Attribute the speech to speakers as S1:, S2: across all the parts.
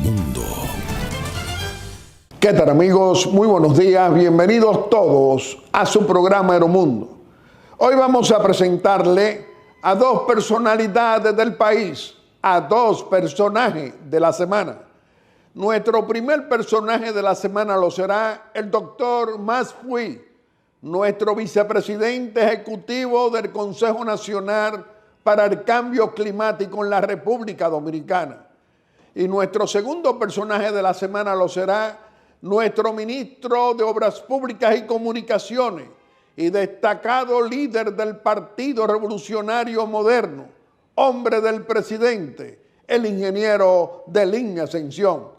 S1: Aeromundo.
S2: ¿Qué tal, amigos? Muy buenos días, bienvenidos todos a su programa Aeromundo. Hoy vamos a presentarle a dos personalidades del país, a dos personajes de la semana. Nuestro primer personaje de la semana lo será el doctor Mas Pui, nuestro vicepresidente ejecutivo del Consejo Nacional para el Cambio Climático en la República Dominicana. Y nuestro segundo personaje de la semana lo será nuestro ministro de Obras Públicas y Comunicaciones y destacado líder del Partido Revolucionario Moderno, hombre del presidente, el ingeniero Delín Ascensión.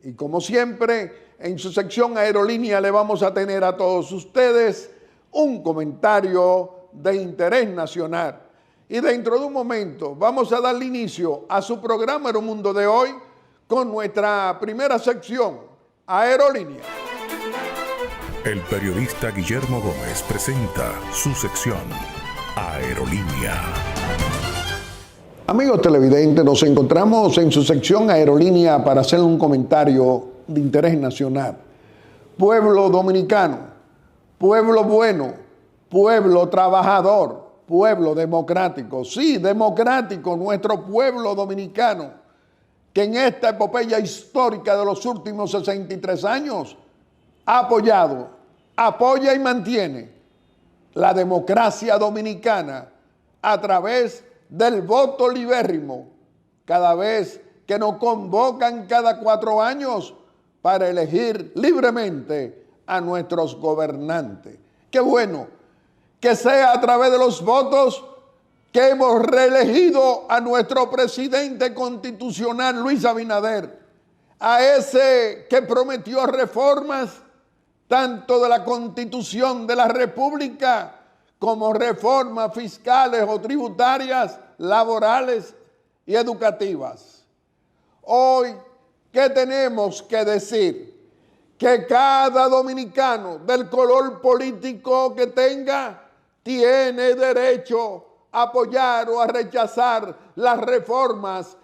S2: Y como siempre, en su sección Aerolínea le vamos a tener a todos ustedes un comentario de interés nacional. Y dentro de un momento vamos a darle inicio a su programa Aeromundo de hoy con nuestra primera sección, Aerolínea.
S1: El periodista Guillermo Gómez presenta su sección, Aerolínea.
S2: Amigos televidentes, nos encontramos en su sección Aerolínea para hacer un comentario de interés nacional. Pueblo dominicano, pueblo bueno, pueblo trabajador, pueblo democrático. Sí, democrático, nuestro pueblo dominicano, que en esta epopeya histórica de los últimos 63 años ha apoyado, apoya y mantiene la democracia dominicana a través del voto libérrimo, cada vez que nos convocan cada 4 años para elegir libremente a nuestros gobernantes. Qué bueno que sea a través de los votos que hemos reelegido a nuestro presidente constitucional Luis Abinader, a ese que prometió reformas tanto de la Constitución de la República como reformas fiscales o tributarias, laborales y educativas. Hoy, ¿qué tenemos que decir? Que cada dominicano del color político que tenga tiene derecho a apoyar o a rechazar las reformas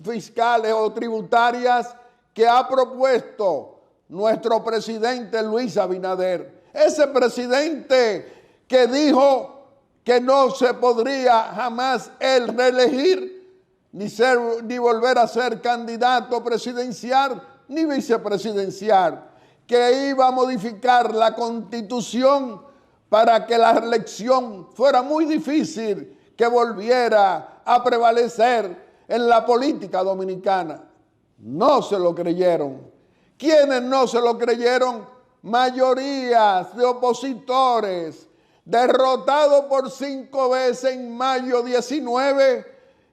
S2: fiscales o tributarias que ha propuesto nuestro presidente Luis Abinader. Ese presidente que dijo que no se podría jamás él reelegir, ni volver a ser candidato presidencial, ni vicepresidencial, que iba a modificar la Constitución para que la reelección fuera muy difícil que volviera a prevalecer en la política dominicana. No se lo creyeron. ¿Quiénes no se lo creyeron? Mayorías de opositores, derrotados por 5 veces en mayo 19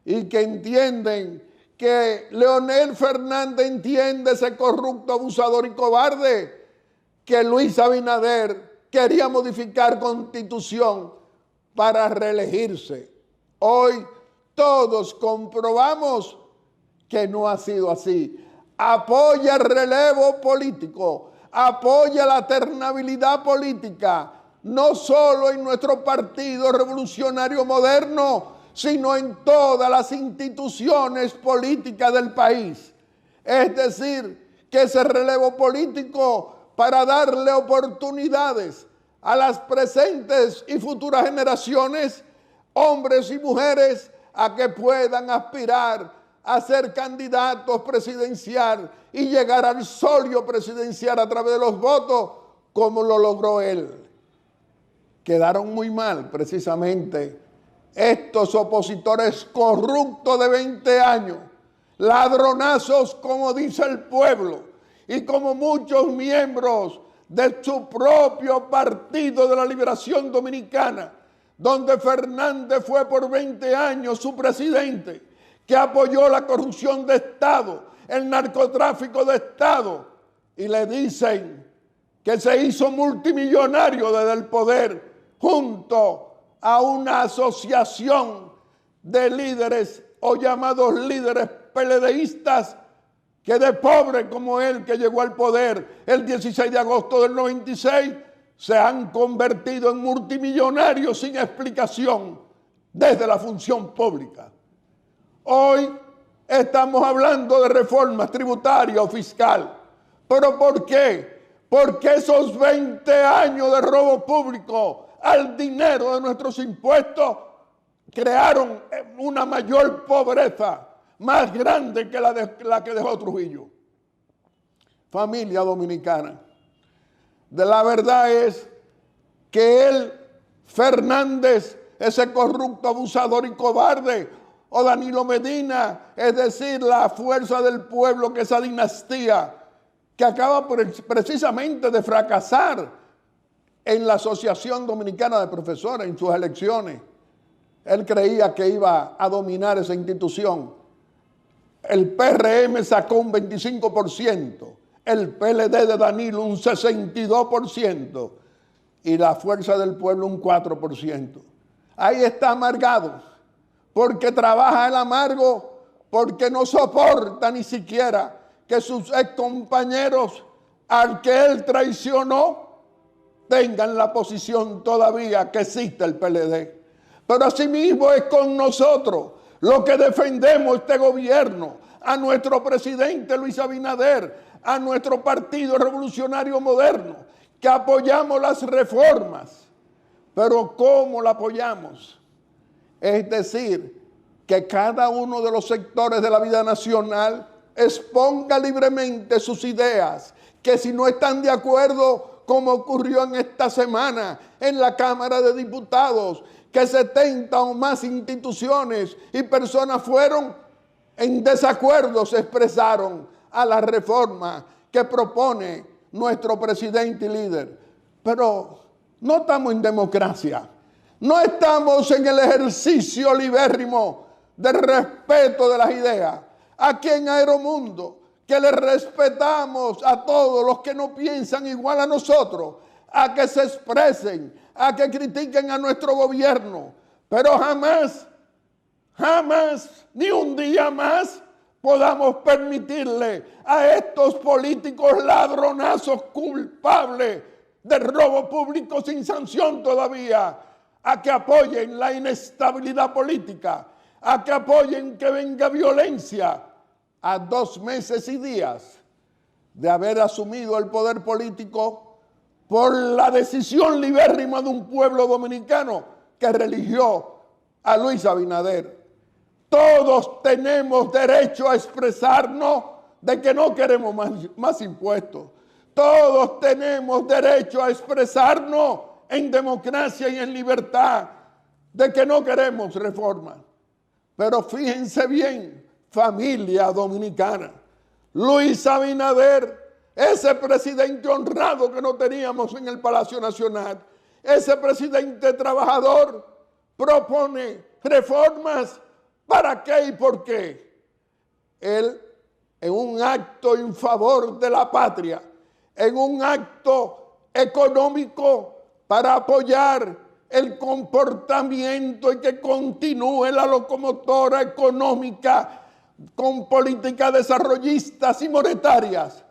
S2: y que entienden que Leonel Fernández entiende, ese corrupto, abusador y cobarde, que Luis Abinader quería modificar Constitución para reelegirse. Hoy todos comprobamos que no ha sido así. Apoya el relevo político, apoya la alternabilidad política, no solo en nuestro Partido Revolucionario Moderno, sino en todas las instituciones políticas del país. Es decir, que ese relevo político para darle oportunidades a las presentes y futuras generaciones, hombres y mujeres, a que puedan aspirar a ser candidatos presidenciales y llegar al solio presidencial a través de los votos, como lo logró él. Quedaron muy mal, precisamente, estos opositores corruptos de 20 años, ladronazos, como dice el pueblo, y como muchos miembros de su propio Partido de la Liberación Dominicana, donde Fernández fue por 20 años su presidente, que apoyó la corrupción de Estado, el narcotráfico de Estado, y le dicen que se hizo multimillonario desde el poder junto a una asociación de líderes o llamados líderes PLDistas, que de pobre como él, que llegó al poder el 16 de agosto del 96, se han convertido en multimillonarios sin explicación desde la función pública. Hoy estamos hablando de reformas tributarias o fiscal. ¿Pero por qué? Porque esos 20 años de robo público al dinero de nuestros impuestos crearon una mayor pobreza, más grande que la que dejó Trujillo. Familia dominicana, de la verdad es que él, Fernández, ese corrupto, abusador y cobarde, o Danilo Medina, es decir, la fuerza del pueblo, que esa dinastía que acaba precisamente de fracasar en la Asociación Dominicana de Profesores en sus elecciones. Él creía que iba a dominar esa institución. El PRM sacó un 25%, el PLD de Danilo un 62% y la Fuerza del Pueblo un 4%. Ahí está amargado, porque trabaja el amargo, porque no soporta ni siquiera que sus ex compañeros al que él traicionó tengan la posición todavía que existe el PLD. Pero asimismo es con nosotros los que defendemos este gobierno, a nuestro presidente Luis Abinader, a nuestro Partido Revolucionario Moderno, que apoyamos las reformas. Pero ¿cómo la apoyamos? Es decir, que cada uno de los sectores de la vida nacional exponga libremente sus ideas, que si no están de acuerdo, como ocurrió en esta semana en la Cámara de Diputados, que 70 o más instituciones y personas fueron en desacuerdo, se expresaron a la reforma que propone nuestro presidente y líder. Pero no estamos en democracia, no estamos en el ejercicio libérrimo del respeto de las ideas. Aquí en Aeromundo, que le respetamos a todos los que no piensan igual a nosotros, a que se expresen, a que critiquen a nuestro gobierno, pero jamás, ni un día más podamos permitirle a estos políticos ladronazos culpables de robo público sin sanción todavía, a que apoyen la inestabilidad política, a que apoyen que venga violencia a 2 meses y días de haber asumido el poder político por la decisión libérrima de un pueblo dominicano que religió a Luis Abinader. Todos tenemos derecho a expresarnos de que no queremos más impuestos. Todos tenemos derecho a expresarnos en democracia y en libertad de que no queremos reformas. Pero fíjense bien, familia dominicana, Luis Abinader, ese presidente honrado que no teníamos en el Palacio Nacional, ese presidente trabajador, propone reformas. ¿Para qué y por qué? Él, en un acto en favor de la patria, en un acto económico para apoyar el comportamiento y que continúe la locomotora económica con políticas desarrollistas y monetarias.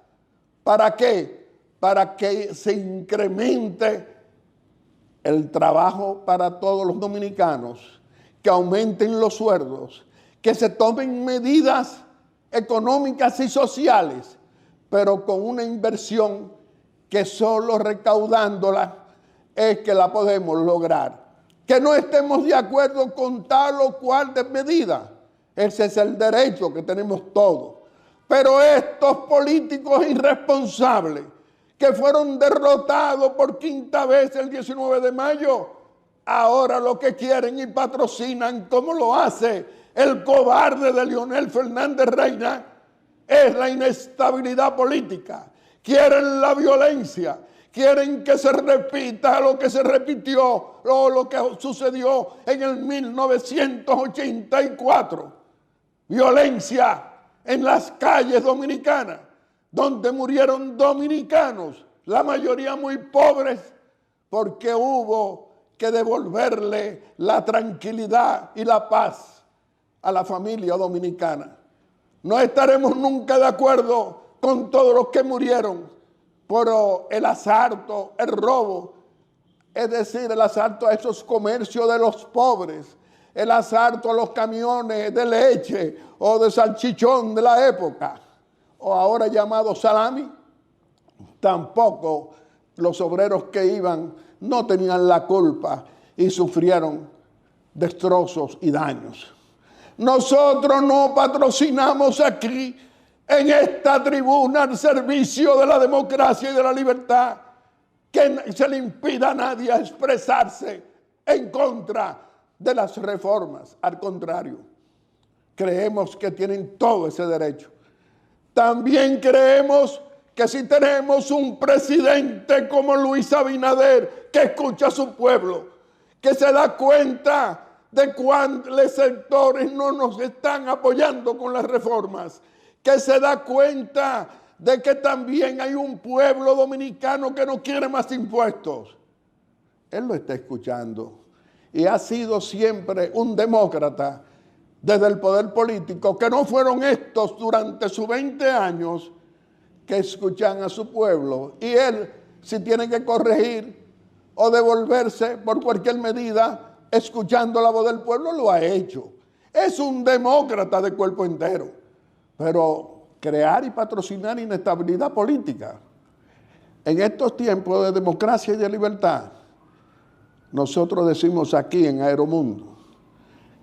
S2: ¿Para qué? Para que se incremente el trabajo para todos los dominicanos, que aumenten los sueldos, que se tomen medidas económicas y sociales, pero con una inversión que solo recaudándola es que la podemos lograr. Que no estemos de acuerdo con tal o cual de medida, ese es el derecho que tenemos todos. Pero estos políticos irresponsables que fueron derrotados por 5ª vez el 19 de mayo, ahora lo que quieren y patrocinan, como lo hace el cobarde de Leonel Fernández Reina, es la inestabilidad política. Quieren la violencia, quieren que se repita lo que se repitió o lo que sucedió en el 1984. Violencia en las calles dominicanas, donde murieron dominicanos, la mayoría muy pobres, porque hubo que devolverle la tranquilidad y la paz a la familia dominicana. No estaremos nunca de acuerdo con todos los que murieron por el asalto, el robo, es decir, el asalto a esos comercios de los pobres, el asalto a los camiones de leche o de salchichón de la época, o ahora llamado salami, tampoco los obreros que iban no tenían la culpa y sufrieron destrozos y daños. Nosotros no patrocinamos aquí, en esta tribuna, al servicio de la democracia y de la libertad, que se le impida a nadie a expresarse en contra de las reformas. Al contrario, creemos que tienen todo ese derecho. También creemos que si tenemos un presidente como Luis Abinader, que escucha a su pueblo, que se da cuenta de cuáles sectores no nos están apoyando con las reformas, que se da cuenta de que también hay un pueblo dominicano que no quiere más impuestos. Él lo está escuchando y ha sido siempre un demócrata desde el poder político, que no fueron estos durante sus 20 años que escuchan a su pueblo, y él, si tiene que corregir o devolverse por cualquier medida, escuchando la voz del pueblo, lo ha hecho. Es un demócrata de cuerpo entero. Pero crear y patrocinar inestabilidad política en estos tiempos de democracia y de libertad, nosotros decimos aquí en Aeromundo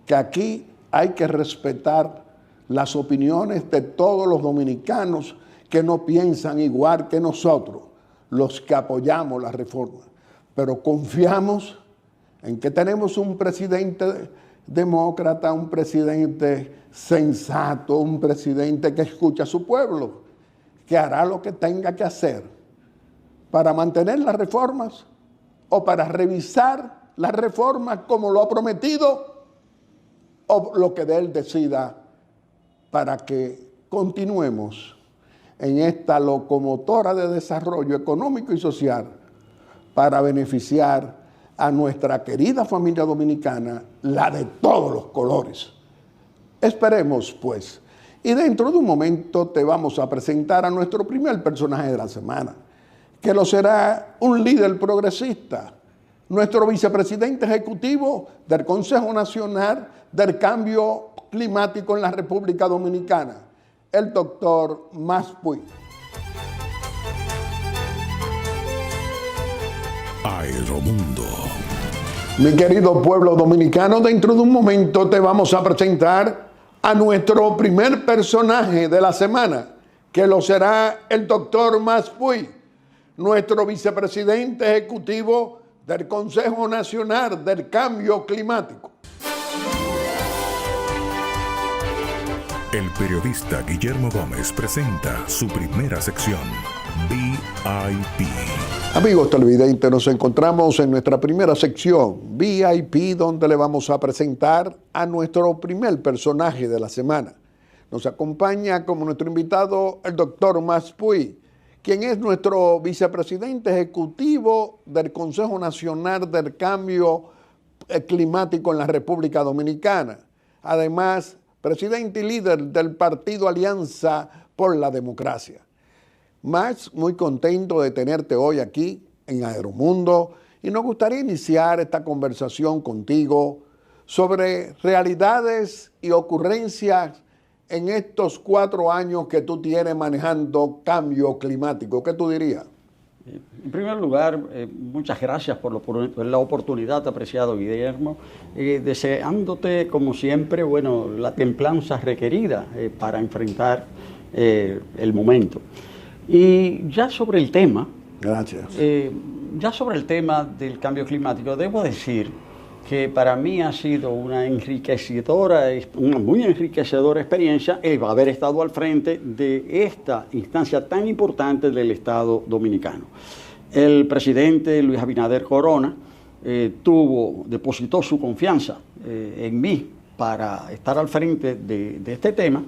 S2: que aquí hay que respetar las opiniones de todos los dominicanos que no piensan igual que nosotros, los que apoyamos la reforma. Pero confiamos en que tenemos un presidente demócrata, un presidente sensato, un presidente que escucha a su pueblo, que hará lo que tenga que hacer para mantener las reformas o para revisar las reformas como lo ha prometido, o lo que de él decida, para que continuemos en esta locomotora de desarrollo económico y social para beneficiar a nuestra querida familia dominicana, la de todos los colores. Esperemos, pues. Y dentro de un momento te vamos a presentar a nuestro primer personaje de la semana, que lo será un líder progresista, nuestro vicepresidente ejecutivo del Consejo Nacional del Cambio Climático en la República Dominicana, el doctor Maspuy.
S1: Aeromundo.
S2: Mi querido pueblo dominicano, dentro de un momento te vamos a presentar a nuestro primer personaje de la semana, que lo será el doctor Maspuy, nuestro vicepresidente ejecutivo del Consejo Nacional del Cambio Climático.
S1: El periodista Guillermo Gómez presenta su primera sección, VIP.
S2: Amigos televidentes, nos encontramos en nuestra primera sección, VIP, donde le vamos a presentar a nuestro primer personaje de la semana. Nos acompaña como nuestro invitado el doctor Maspuy, quien es nuestro vicepresidente ejecutivo del Consejo Nacional del Cambio Climático en la República Dominicana. Además, presidente y líder del partido Alianza por la Democracia. Max, muy contento de tenerte hoy aquí en Aeromundo y nos gustaría iniciar esta conversación contigo sobre realidades y ocurrencias en estos 4 años que tú tienes manejando cambio climático. ¿Qué tú dirías?
S3: En primer lugar, muchas gracias por la oportunidad, apreciado Guillermo, deseándote, como siempre, bueno, la templanza requerida para enfrentar el momento. Y ya sobre el tema,
S2: gracias.
S3: Ya sobre el tema del cambio climático, debo decir que para mí ha sido una muy enriquecedora experiencia el haber estado al frente de esta instancia tan importante del Estado dominicano. El presidente Luis Abinader Corona depositó su confianza en mí para estar al frente de este tema,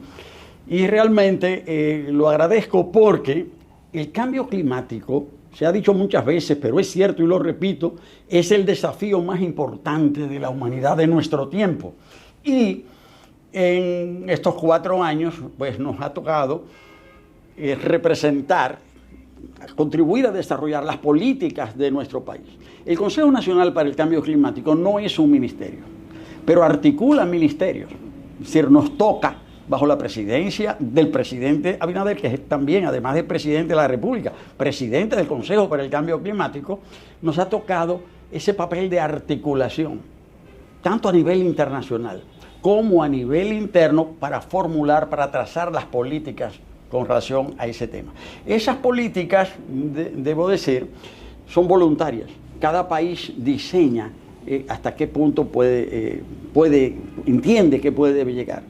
S3: y realmente lo agradezco porque el cambio climático, se ha dicho muchas veces, pero es cierto y lo repito, es el desafío más importante de la humanidad de nuestro tiempo. Y en estos 4 años, pues nos ha tocado representar, contribuir a desarrollar las políticas de nuestro país. El Consejo Nacional para el Cambio Climático no es un ministerio. pero articula ministerios. Es decir, nos toca, bajo la presidencia del presidente Abinader, que es también, además de presidente de la República, presidente del Consejo para el Cambio Climático, nos ha tocado ese papel de articulación, tanto a nivel internacional como a nivel interno, para formular, para trazar las políticas con relación a ese tema. Esas políticas, debo decir, son voluntarias. Cada país diseña hasta qué punto entiende que debe llegar.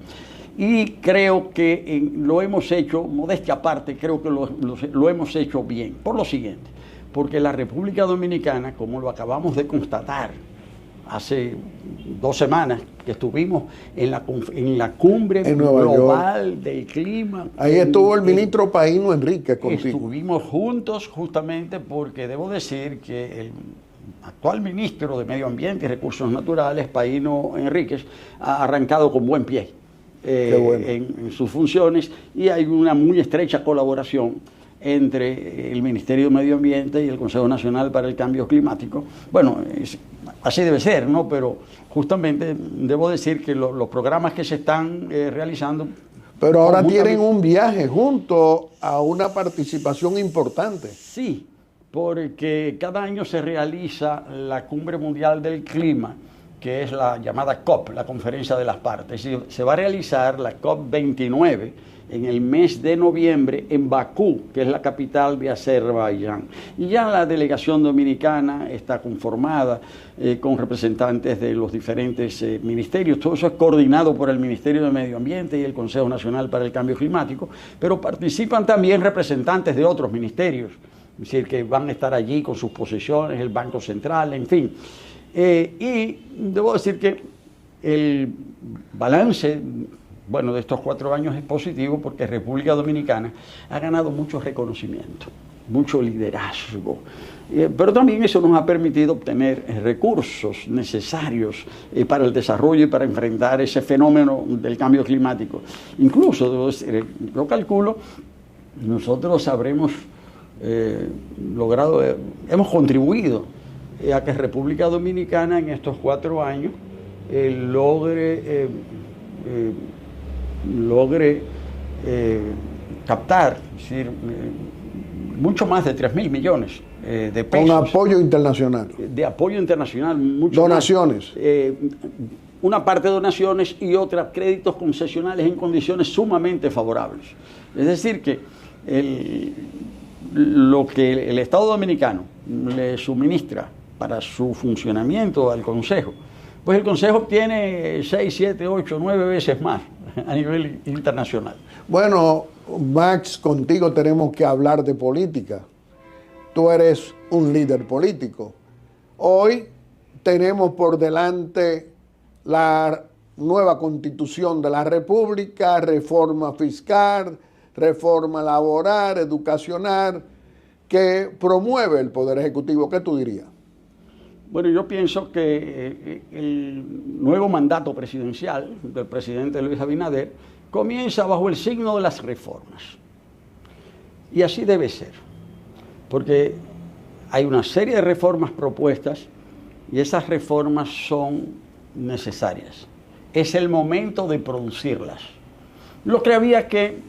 S3: Y creo que lo hemos hecho, modestia aparte, creo que lo hemos hecho bien. Por lo siguiente, porque la República Dominicana, como lo acabamos de constatar hace 2 semanas, que estuvimos en la cumbre global del clima.
S2: Ahí estuvo el ministro Paíno Enríquez contigo.
S3: Estuvimos juntos justamente porque debo decir que el actual ministro de Medio Ambiente y Recursos Naturales, Paíno Enríquez, ha arrancado con buen pie en sus funciones, y hay una muy estrecha colaboración entre el Ministerio de Medio Ambiente y el Consejo Nacional para el Cambio Climático. Bueno, así debe ser, ¿no? Pero justamente debo decir que los programas que se están realizando...
S2: Pero ahora tienen un viaje junto a una participación importante.
S3: Sí, porque cada año se realiza la Cumbre Mundial del Clima, que es la llamada COP, la Conferencia de las Partes. Y se va a realizar la COP29 en el mes de noviembre en Bakú, que es la capital de Azerbaiyán. Y ya la delegación dominicana está conformada con representantes de los diferentes ministerios. Todo eso es coordinado por el Ministerio de Medio Ambiente y el Consejo Nacional para el Cambio Climático, pero participan también representantes de otros ministerios, es decir, que van a estar allí con sus posiciones, el Banco Central, en fin. Y debo decir que el balance, bueno, de estos 4 años es positivo, porque República Dominicana ha ganado mucho reconocimiento, mucho liderazgo, pero también eso nos ha permitido obtener recursos necesarios para el desarrollo y para enfrentar ese fenómeno del cambio climático. Incluso, debo decir, yo calculo, nosotros habremos hemos contribuido a que República Dominicana en estos 4 años logre captar, es decir, mucho más de 3.000 millones de pesos.
S2: Con apoyo internacional.
S3: De apoyo internacional. Mucho
S2: donaciones.
S3: Más. Una parte donaciones y otra créditos concesionales en condiciones sumamente favorables. Es decir, que lo que el Estado Dominicano le suministra para su funcionamiento al Consejo, pues el Consejo obtiene 6, 7, 8, 9 veces más a nivel internacional.
S2: Bueno, Max, contigo tenemos que hablar de política. Tú eres un líder político. Hoy tenemos por delante la nueva Constitución de la República, reforma fiscal, reforma laboral, educacional, que promueve el Poder Ejecutivo. ¿Qué tú dirías?
S3: Bueno, yo pienso que el nuevo mandato presidencial del presidente Luis Abinader comienza bajo el signo de las reformas. Y así debe ser, porque hay una serie de reformas propuestas y esas reformas son necesarias. Es el momento de producirlas. Lo que había que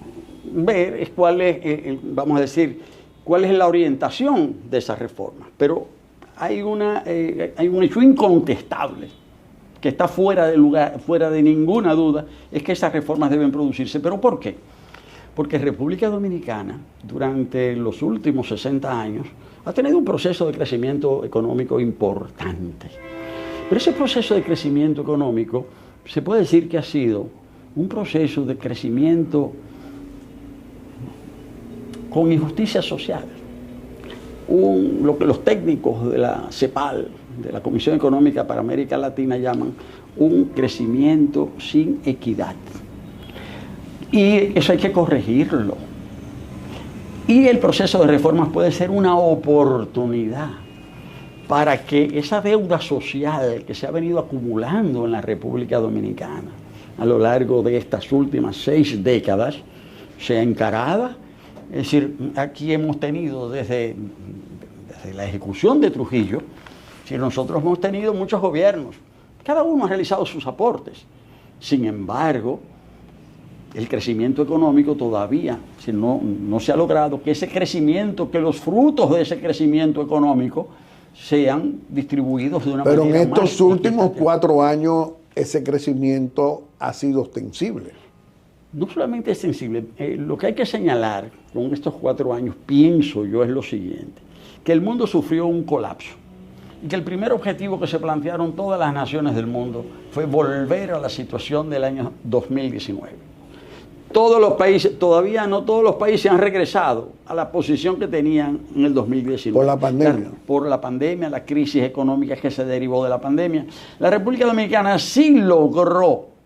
S3: ver es cuál es, vamos a decir, cuál es la orientación de esas reformas. Pero hay un hecho incontestable que está fuera de lugar, fuera de ninguna duda, es que esas reformas deben producirse. ¿Pero por qué? Porque República Dominicana, durante los últimos 60 años, ha tenido un proceso de crecimiento económico importante. Pero ese proceso de crecimiento económico se puede decir que ha sido un proceso de crecimiento con injusticia social. Lo que los técnicos de la CEPAL, de la Comisión Económica para América Latina, llaman un crecimiento sin equidad. Y eso hay que corregirlo. Y el proceso de reformas puede ser una oportunidad para que esa deuda social que se ha venido acumulando en la República Dominicana a lo largo de estas últimas 6 décadas sea encarada. Es decir, aquí hemos tenido desde la ejecución de Trujillo, si nosotros hemos tenido muchos gobiernos Cada uno ha realizado sus aportes. Sin embargo, el crecimiento económico todavía no se ha logrado que ese crecimiento, que los frutos de ese crecimiento económico sean distribuidos de una manera más.
S2: Pero en estos últimos 4 años ese crecimiento ha sido ostensible.
S3: No solamente es sensible, lo que hay que señalar con estos 4 años, pienso yo, es lo siguiente, que el mundo sufrió un colapso y que el primer objetivo que se plantearon todas las naciones del mundo fue volver a la situación del año 2019. Todos los países, todavía no todos los países han regresado a la posición que tenían en el 2019.
S2: Por la pandemia.
S3: Por la pandemia, la crisis económica que se derivó de la pandemia. La República Dominicana sí logró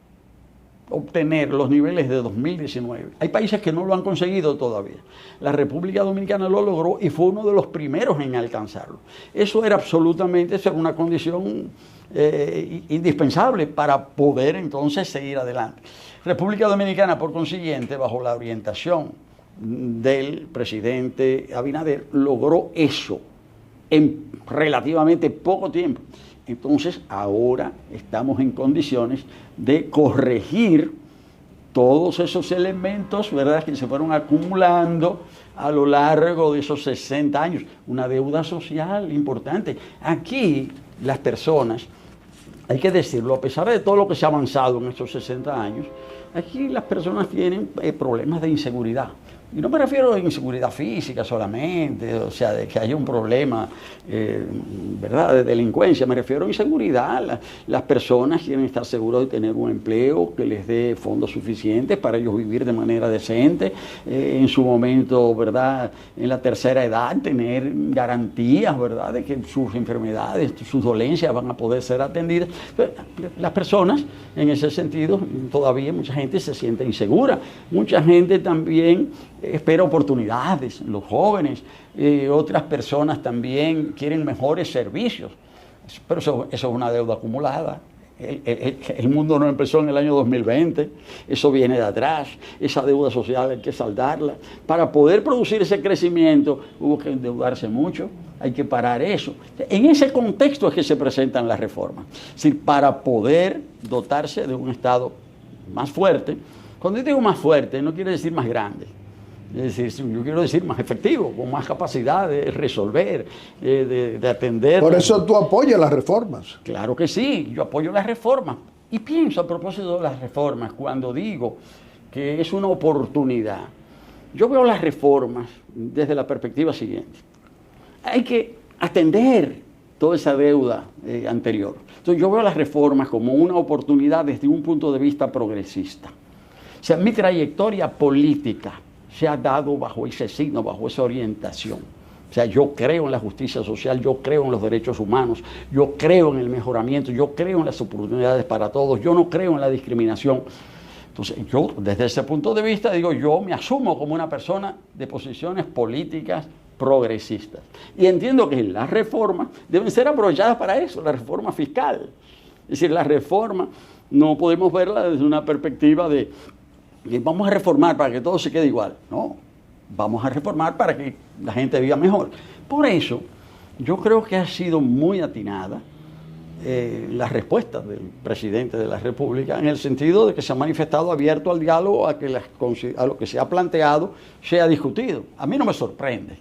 S3: obtener los niveles de 2019. Hay países que no lo han conseguido todavía. La República Dominicana lo logró y fue uno de los primeros en alcanzarlo. Eso era una condición indispensable para poder entonces seguir adelante. República Dominicana, por consiguiente, bajo la orientación del presidente Abinader, logró eso en relativamente poco tiempo. Entonces, ahora estamos en condiciones de corregir todos esos elementos, ¿verdad?, que se fueron acumulando a lo largo de esos 60 años. Una deuda social importante. Aquí, las personas, hay que decirlo, a pesar de todo lo que se ha avanzado en estos 60 años, aquí las personas tienen problemas de inseguridad. Y no me refiero a inseguridad física solamente, o sea, de que haya un problema, ¿verdad?, de delincuencia. Me refiero a inseguridad. Las personas quieren estar seguros de tener un empleo que les dé fondos suficientes para ellos vivir de manera decente. En su momento, ¿verdad?, en la tercera edad, tener garantías, ¿verdad?, de que sus enfermedades, sus dolencias van a poder ser atendidas. Pero las personas, en ese sentido, todavía mucha gente se siente insegura. Mucha gente también espera oportunidades, los jóvenes, otras personas también quieren mejores servicios, pero eso es una deuda acumulada. El mundo no empezó en el año 2020, eso viene de atrás, esa deuda social hay que saldarla. Para poder producir ese crecimiento hubo que endeudarse mucho, hay que parar eso. En ese contexto es que se presentan las reformas, es decir, para poder dotarse de un Estado más fuerte. Cuando yo digo más fuerte, no quiere decir más grande. Es decir, yo quiero decir más efectivo, con más capacidad de resolver, de atender.
S2: Por eso tú apoyas las reformas.
S3: Claro que sí, yo apoyo las reformas. Y pienso a propósito de las reformas, cuando digo que es una oportunidad, yo veo las reformas desde la perspectiva siguiente. Hay que atender toda esa deuda anterior. Entonces yo veo las reformas como una oportunidad desde un punto de vista progresista. O sea, mi trayectoria política se ha dado bajo ese signo, bajo esa orientación. O sea, yo creo en la justicia social, yo creo en los derechos humanos, yo creo en el mejoramiento, yo creo en las oportunidades para todos, yo no creo en la discriminación. Entonces, yo desde ese punto de vista digo, yo me asumo como una persona de posiciones políticas progresistas. Y entiendo que las reformas deben ser aprovechadas para eso, la reforma fiscal. Es decir, la reforma no podemos verla desde una perspectiva de vamos a reformar para que todo se quede igual. No, vamos a reformar para que la gente viva mejor. Por eso, yo creo que ha sido muy atinada la respuesta del presidente de la República, en el sentido de que se ha manifestado abierto al diálogo, a lo que se ha planteado sea discutido. A mí no me sorprende,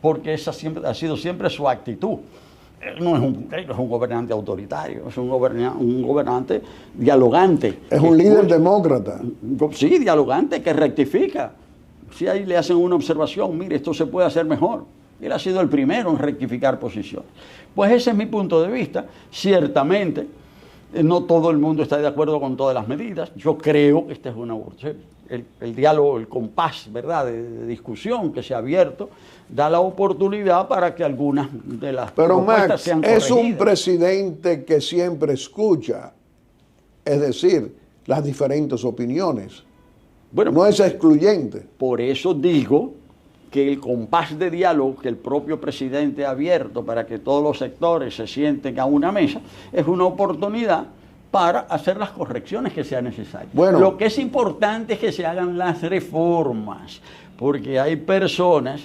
S3: porque esa siempre ha sido siempre su actitud. Él no es un gobernante autoritario, es un gobernante dialogante.
S2: Es un líder demócrata.
S3: Sí, dialogante, que rectifica. Si ahí le hacen una observación, mire, esto se puede hacer mejor. Él ha sido el primero en rectificar posiciones. Pues ese es mi punto de vista. Ciertamente, no todo el mundo está de acuerdo con todas las medidas. Yo creo que esta es una el diálogo, el compás, ¿verdad?, de discusión que se ha abierto, da la oportunidad para que algunas de las propuestas sean corregidas.
S2: Pero Max, es un presidente que siempre escucha, es decir, las diferentes opiniones. Bueno, no es excluyente.
S3: Por eso digo que el compás de diálogo que el propio presidente ha abierto para que todos los sectores se sienten a una mesa es una oportunidad para hacer las correcciones que sean necesarias. Bueno, lo que es importante es que se hagan las reformas, porque hay personas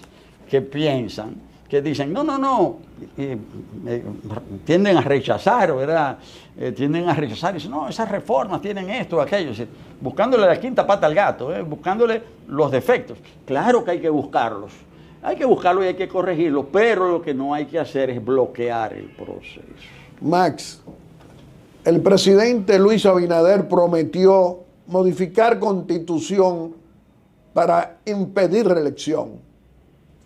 S3: que piensan que dicen, no, tienden a rechazar, ¿verdad? Tienden a rechazar y dicen, no, esas reformas tienen esto, aquello, buscándole la quinta pata al gato, buscándole los defectos. Claro que hay que buscarlos y hay que corregirlos, pero lo que no hay que hacer es bloquear el proceso.
S2: Max, el presidente Luis Abinader prometió modificar constitución para impedir reelección.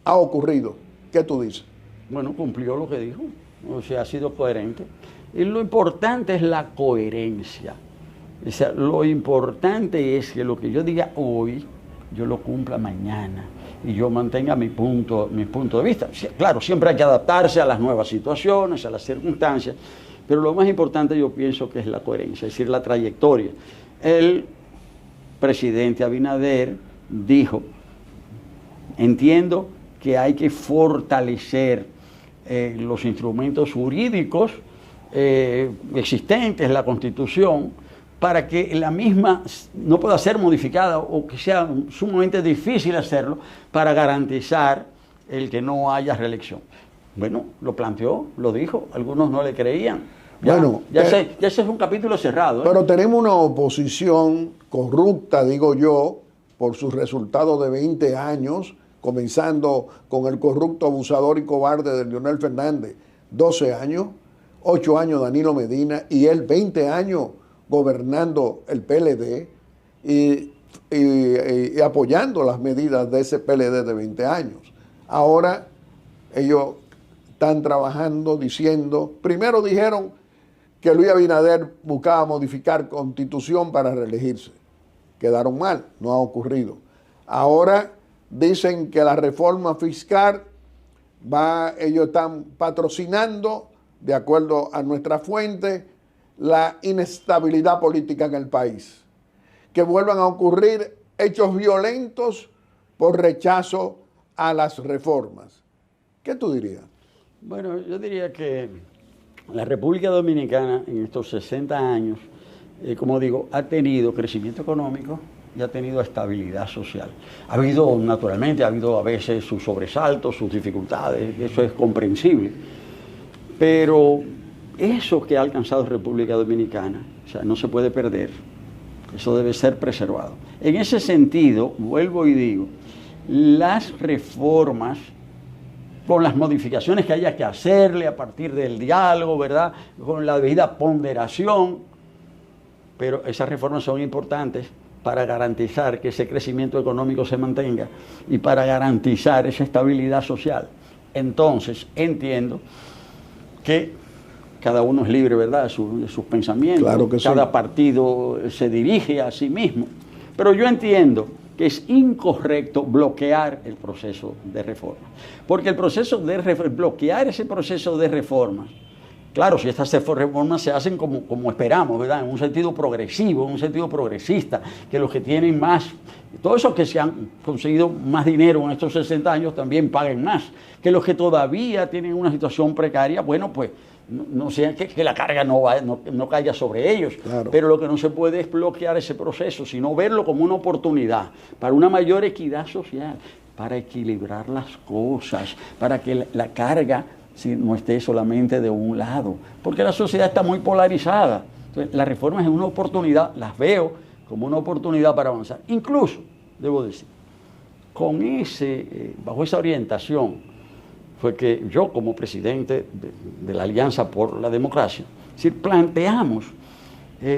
S2: Ha ocurrido. ¿Qué tú dices?
S3: Bueno, cumplió lo que dijo, o sea, ha sido coherente. Y lo importante es la coherencia. O sea, lo importante es que lo que yo diga hoy, yo lo cumpla mañana y yo mantenga mi punto de vista. Claro, siempre hay que adaptarse a las nuevas situaciones, a las circunstancias, pero lo más importante yo pienso que es la coherencia, es decir, la trayectoria. El presidente Abinader dijo, entiendo que hay que fortalecer los instrumentos jurídicos existentes, la Constitución, para que la misma no pueda ser modificada o que sea sumamente difícil hacerlo para garantizar el que no haya reelección. Bueno, lo planteó, lo dijo, algunos no le creían. Ya ese es un capítulo cerrado.
S2: Pero tenemos una oposición corrupta, digo yo, por sus resultados de 20 años, comenzando con el corrupto, abusador y cobarde de Leonel Fernández, 12 años, 8 años Danilo Medina y él 20 años gobernando el PLD y apoyando las medidas de ese PLD de 20 años. Ahora ellos están trabajando diciendo, primero dijeron que Luis Abinader buscaba modificar constitución para reelegirse. Quedaron mal, no ha ocurrido. Ahora dicen que la reforma fiscal ellos están patrocinando, de acuerdo a nuestra fuente, la inestabilidad política en el país. Que vuelvan a ocurrir hechos violentos por rechazo a las reformas. ¿Qué tú dirías?
S3: Bueno, yo diría que la República Dominicana en estos 60 años, como digo, ha tenido crecimiento económico y ha tenido estabilidad social. Ha habido a veces sus sobresaltos, sus dificultades, eso es comprensible. Pero eso que ha alcanzado República Dominicana, o sea, no se puede perder. Eso debe ser preservado. En ese sentido, vuelvo y digo, las reformas, con las modificaciones que haya que hacerle a partir del diálogo, ¿verdad?, con la debida ponderación, pero esas reformas son importantes para garantizar que ese crecimiento económico se mantenga y para garantizar esa estabilidad social. Entonces, entiendo que cada uno es libre, ¿verdad?, de sus pensamientos.
S2: Claro que
S3: cada
S2: sí.
S3: partido se dirige a sí mismo. Pero yo entiendo que es incorrecto bloquear el proceso de reforma. Porque bloquear ese proceso de reforma, claro, si estas reformas se hacen como esperamos, ¿verdad?, en un sentido progresivo, en un sentido progresista, que los que tienen más, todos esos que se han conseguido más dinero en estos 60 años también paguen más, que los que todavía tienen una situación precaria, bueno, pues no sea que la carga no caiga sobre ellos.
S2: Claro.
S3: Pero lo que no se puede es bloquear ese proceso, sino verlo como una oportunidad para una mayor equidad social, para equilibrar las cosas, para que la carga no esté solamente de un lado, porque la sociedad está muy polarizada. Entonces, las reformas es una oportunidad, las veo como una oportunidad para avanzar. Incluso, debo decir, bajo esa orientación, fue que yo como presidente de la Alianza por la Democracia, es decir, planteamos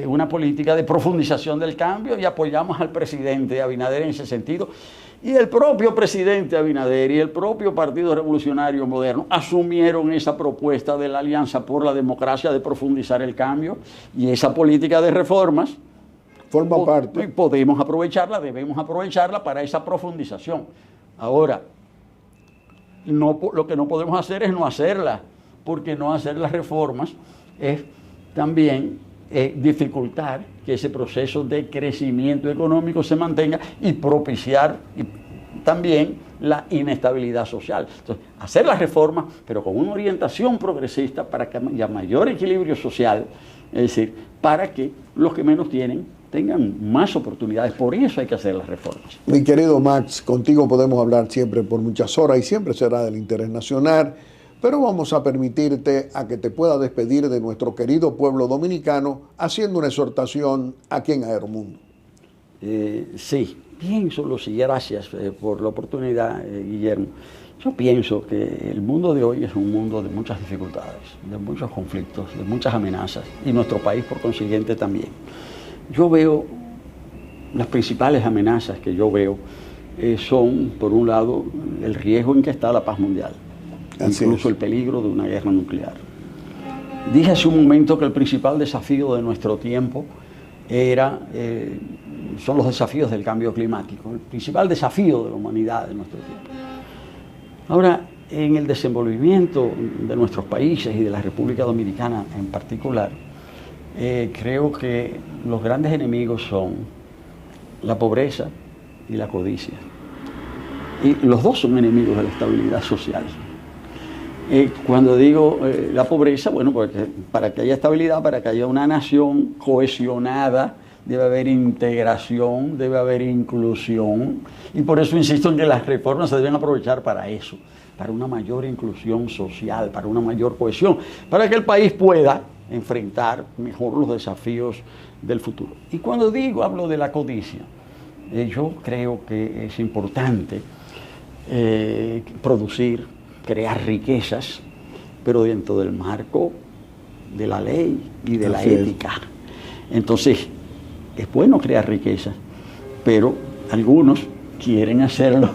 S3: una política de profundización del cambio y apoyamos al presidente Abinader en ese sentido. Y el propio presidente Abinader y el propio Partido Revolucionario Moderno asumieron esa propuesta de la Alianza por la Democracia de profundizar el cambio, y esa política de reformas
S2: Forma parte.
S3: podemos aprovecharla, debemos aprovecharla para esa profundización. Ahora, lo que no podemos hacer es no hacerla, porque no hacer las reformas es también dificultar que ese proceso de crecimiento económico se mantenga y propiciar también la inestabilidad social. Entonces, hacer las reformas, pero con una orientación progresista para que haya mayor equilibrio social, es decir, para que los que menos tienen tengan más oportunidades. Por eso hay que hacer las reformas.
S2: Mi querido Max, contigo podemos hablar siempre por muchas horas y siempre será del interés nacional, pero vamos a permitirte a que te pueda despedir de nuestro querido pueblo dominicano haciendo una exhortación aquí en Aeromundo.
S3: Sí, pienso lo siguiente, gracias por la oportunidad, Guillermo. Yo pienso que el mundo de hoy es un mundo de muchas dificultades, de muchos conflictos, de muchas amenazas, y nuestro país por consiguiente también. Yo veo, las principales amenazas que yo veo son, por un lado, el riesgo en que está la paz mundial, incluso el peligro de una guerra nuclear. Dije hace un momento que el principal desafío de nuestro tiempo son los desafíos del cambio climático, el principal desafío de la humanidad de nuestro tiempo. Ahora, en el desenvolvimiento de nuestros países y de la República Dominicana en particular, creo que los grandes enemigos son la pobreza y la codicia. Y los dos son enemigos de la estabilidad social. Cuando digo la pobreza, bueno, porque para que haya estabilidad, para que haya una nación cohesionada, debe haber integración, debe haber inclusión, y por eso insisto en que las reformas se deben aprovechar para eso, para una mayor inclusión social, para una mayor cohesión, para que el país pueda enfrentar mejor los desafíos del futuro. Y cuando hablo de la codicia, yo creo que es importante producir, crear riquezas, pero dentro del marco de la ley y de la ética. Entonces, es bueno crear riqueza, pero algunos quieren hacerlo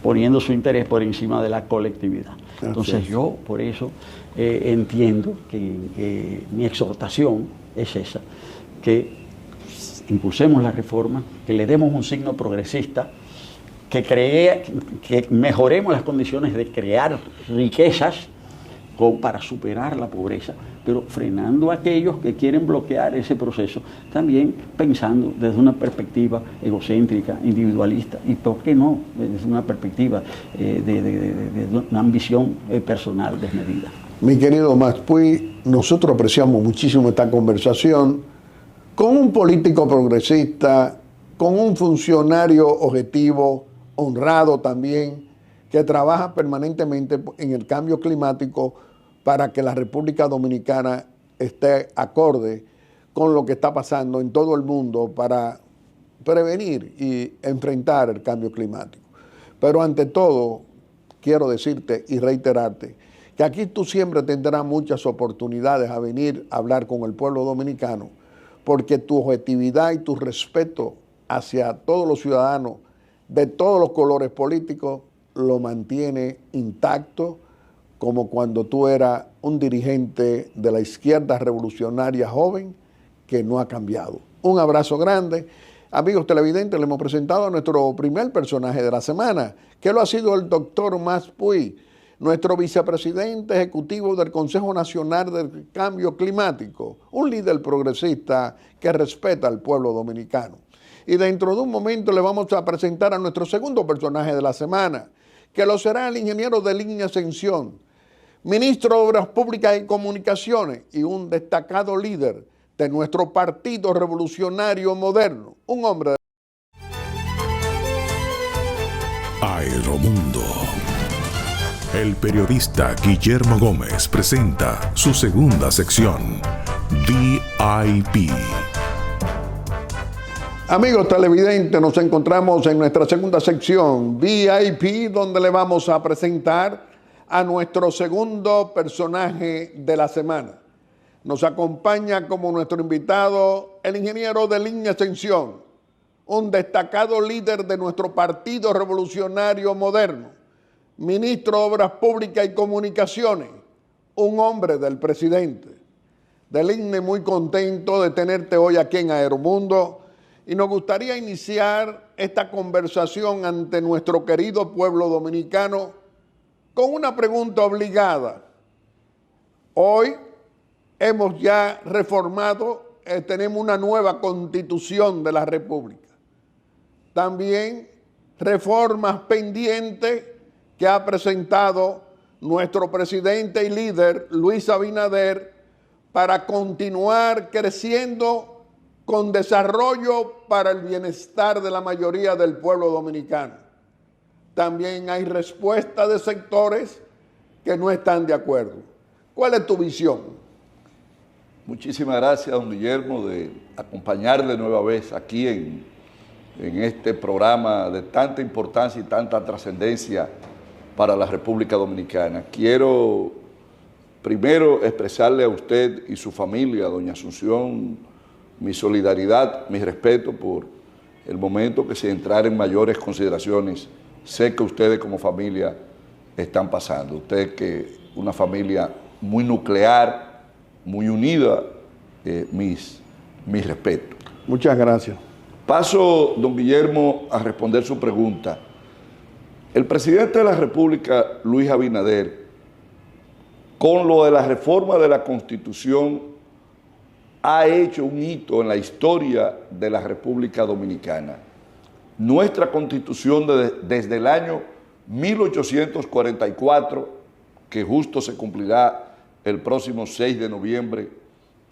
S3: poniendo su interés por encima de la colectividad. Entonces yo por eso entiendo que mi exhortación es esa, que impulsemos la reforma, que le demos un signo progresista, que mejoremos las condiciones de crear riquezas para superar la pobreza, pero frenando a aquellos que quieren bloquear ese proceso, también pensando desde una perspectiva egocéntrica, individualista, y por qué no, desde una perspectiva de una ambición personal desmedida.
S2: Mi querido Max Puy, nosotros apreciamos muchísimo esta conversación con un político progresista, con un funcionario objetivo, honrado también, que trabaja permanentemente en el cambio climático para que la República Dominicana esté acorde con lo que está pasando en todo el mundo para prevenir y enfrentar el cambio climático. Pero ante todo, quiero decirte y reiterarte que aquí tú siempre tendrás muchas oportunidades a venir a hablar con el pueblo dominicano, porque tu objetividad y tu respeto hacia todos los ciudadanos de todos los colores políticos lo mantiene intacto, como cuando tú eras un dirigente de la izquierda revolucionaria joven que no ha cambiado. Un abrazo grande. Amigos televidentes, le hemos presentado a nuestro primer personaje de la semana, que lo ha sido el doctor Max Puy, nuestro vicepresidente ejecutivo del Consejo Nacional del Cambio Climático, un líder progresista que respeta al pueblo dominicano. Y dentro de un momento le vamos a presentar a nuestro segundo personaje de la semana, que lo será el ingeniero de Línea Ascensión, ministro de Obras Públicas y Comunicaciones y un destacado líder de nuestro Partido Revolucionario Moderno, un hombre de...
S1: Aeromundo. El periodista Guillermo Gómez presenta su segunda sección, VIP.
S2: Amigos televidentes, nos encontramos en nuestra segunda sección, VIP, donde le vamos a presentar a nuestro segundo personaje de la semana. Nos acompaña como nuestro invitado el ingeniero de Línea Ascensión, un destacado líder de nuestro Partido Revolucionario Moderno, ministro de Obras Públicas y Comunicaciones, un hombre del presidente. Deligne, muy contento de tenerte hoy aquí en Aeromundo y nos gustaría iniciar esta conversación ante nuestro querido pueblo dominicano con una pregunta obligada. Hoy hemos ya reformado, tenemos una nueva constitución de la República. También reformas pendientes que ha presentado nuestro presidente y líder Luis Abinader para continuar creciendo con desarrollo para el bienestar de la mayoría del pueblo dominicano. También hay respuesta de sectores que no están de acuerdo. ¿Cuál es tu visión?
S4: Muchísimas gracias, don Guillermo, de acompañarle nueva vez aquí en este programa de tanta importancia y tanta trascendencia para la República Dominicana. Quiero primero expresarle a usted y su familia, doña Asunción, mi solidaridad, mi respeto por el momento que se entrar en mayores consideraciones. Sé que ustedes como familia están pasando. Usted que una familia muy nuclear, muy unida, mis respetos.
S2: Muchas gracias.
S4: Paso, don Guillermo, a responder su pregunta. El presidente de la República, Luis Abinader, con lo de la reforma de la Constitución, ha hecho un hito en la historia de la República Dominicana. Nuestra Constitución desde el año 1844, que justo se cumplirá el próximo 6 de noviembre,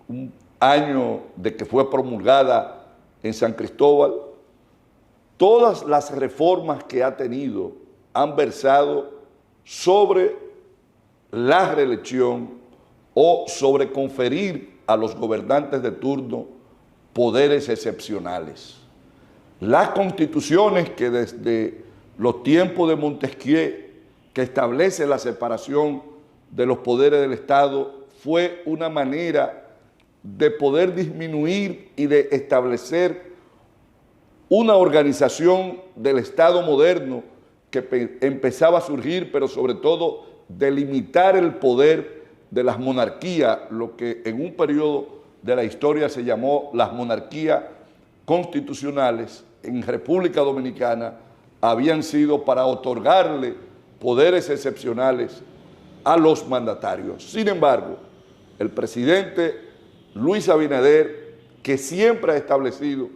S4: un año de que fue promulgada en San Cristóbal, todas las reformas que ha tenido han versado sobre la reelección o sobre conferir a los gobernantes de turno poderes excepcionales. Las constituciones que desde los tiempos de Montesquieu, que establece la separación de los poderes del Estado, fue una manera de poder disminuir y de establecer una organización del Estado moderno que empezaba a surgir, pero sobre todo de limitar el poder de las monarquías, lo que en un periodo de la historia se llamó las monarquías constitucionales en República Dominicana, habían sido para otorgarle poderes excepcionales a los mandatarios. Sin embargo, el presidente Luis Abinader, que siempre ha establecido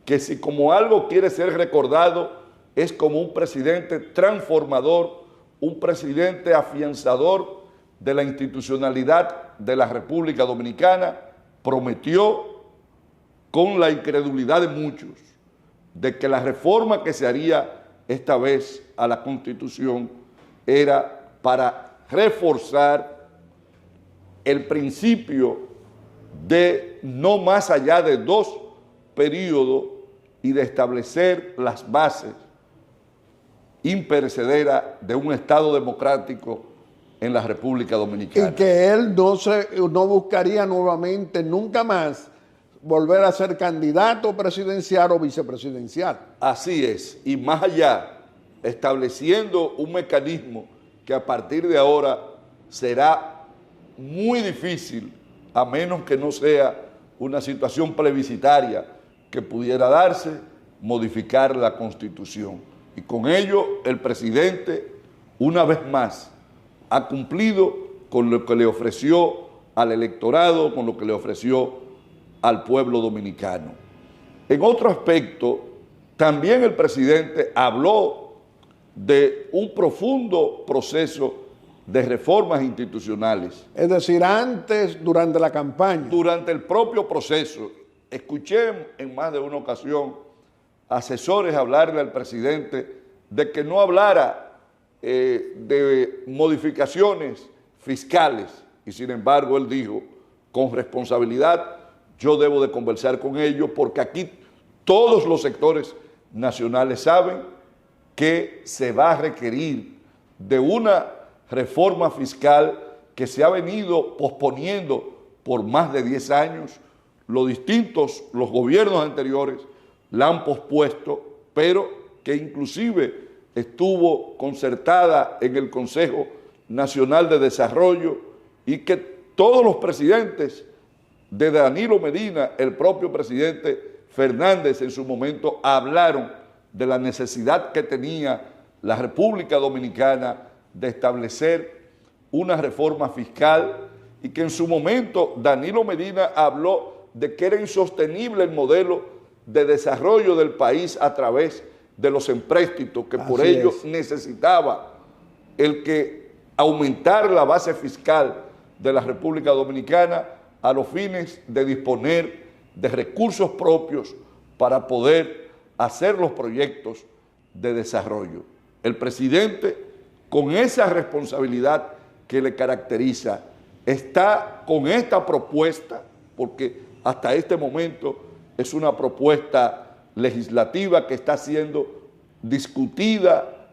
S4: que si como algo quiere ser recordado, es como un presidente transformador, un presidente afianzador de la institucionalidad de la República Dominicana, prometió con la incredulidad de muchos de que la reforma que se haría esta vez a la Constitución era para reforzar el principio de no más allá de 2 periodos y de establecer las bases imperecederas de un Estado democrático en la República Dominicana.
S2: Y que él no buscaría nuevamente, nunca más, volver a ser candidato presidencial o vicepresidencial.
S4: Así es, y más allá, estableciendo un mecanismo que a partir de ahora será muy difícil, a menos que no sea una situación plebiscitaria que pudiera darse, modificar la Constitución. Y con ello el presidente, una vez más, ha cumplido con lo que le ofreció al electorado, con lo que le ofreció al pueblo dominicano. En otro aspecto, también el presidente habló de un profundo proceso de reformas institucionales.
S2: Es decir, antes, durante la campaña.
S4: Durante el propio proceso. Escuché en más de una ocasión asesores hablarle al presidente de que no hablara de modificaciones fiscales, y sin embargo él dijo, con responsabilidad, yo debo de conversar con ellos porque aquí todos los sectores nacionales saben que se va a requerir de una reforma fiscal que se ha venido posponiendo por más de 10 años. Los gobiernos anteriores la han pospuesto, pero que inclusive estuvo concertada en el Consejo Nacional de Desarrollo y que todos los presidentes, de Danilo Medina, el propio presidente Fernández en su momento, hablaron de la necesidad que tenía la República Dominicana de establecer una reforma fiscal y que en su momento Danilo Medina habló de que era insostenible el modelo de desarrollo del país a través de los empréstitos, que por ello necesitaba el que aumentar la base fiscal de la República Dominicana a los fines de disponer de recursos propios para poder hacer los proyectos de desarrollo. El presidente, con esa responsabilidad que le caracteriza, está con esta propuesta, porque hasta este momento es una propuesta legislativa que está siendo discutida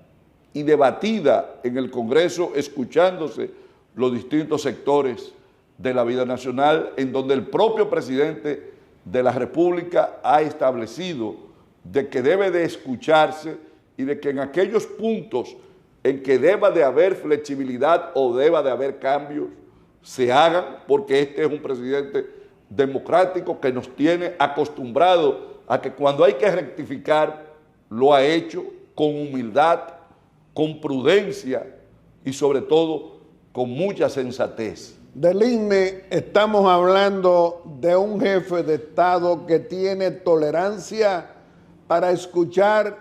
S4: y debatida en el Congreso, escuchándose los distintos sectores de la vida nacional, en donde el propio presidente de la República ha establecido de que debe de escucharse y de que en aquellos puntos en que deba de haber flexibilidad o deba de haber cambios, se hagan, porque este es un presidente democrático que nos tiene acostumbrado a que cuando hay que rectificar, lo ha hecho con humildad, con prudencia y sobre todo con mucha sensatez.
S2: Del INE estamos hablando de un jefe de Estado que tiene tolerancia para escuchar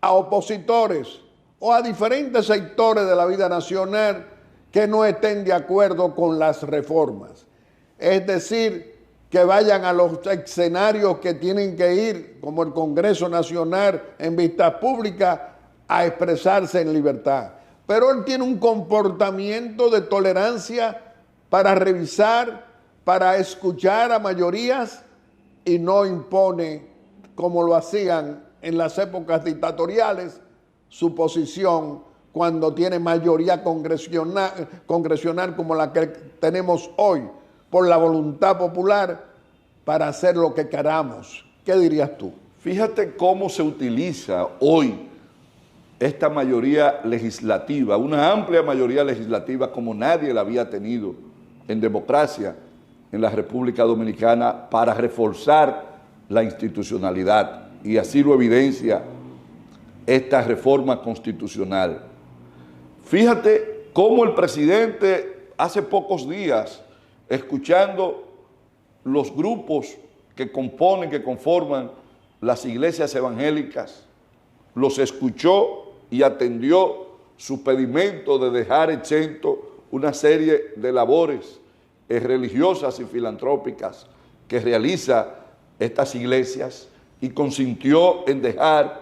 S2: a opositores o a diferentes sectores de la vida nacional que no estén de acuerdo con las reformas. Es decir, que vayan a los escenarios que tienen que ir, como el Congreso Nacional, en vistas públicas, a expresarse en libertad. Pero él tiene un comportamiento de tolerancia para revisar, para escuchar a mayorías y no impone, como lo hacían en las épocas dictatoriales, su posición cuando tiene mayoría congresional como la que tenemos hoy, por la voluntad popular, para hacer lo que queramos. ¿Qué dirías tú?
S4: Fíjate cómo se utiliza hoy esta mayoría legislativa, una amplia mayoría legislativa como nadie la había tenido en democracia en la República Dominicana, para reforzar la institucionalidad, y así lo evidencia esta reforma constitucional. Fíjate cómo el presidente hace pocos días, escuchando los grupos que conforman las iglesias evangélicas, los escuchó y atendió su pedimento de dejar exento una serie de labores religiosas y filantrópicas que realiza estas iglesias, y consintió en dejar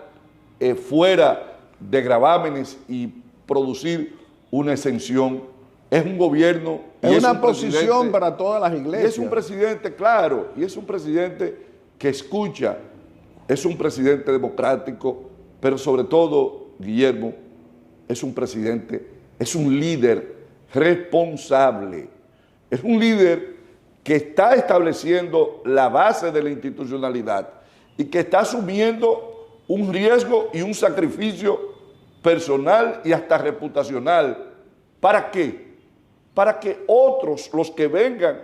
S4: fuera de gravámenes y producir una exención. Es un gobierno...
S2: Es una posición para todas las iglesias.
S4: Y es un presidente, claro, y es un presidente que escucha, es un presidente democrático, pero sobre todo, Guillermo, es un presidente, es un líder responsable, es un líder que está estableciendo la base de la institucionalidad y que está asumiendo un riesgo y un sacrificio personal y hasta reputacional. ¿Para qué? Para que otros, los que vengan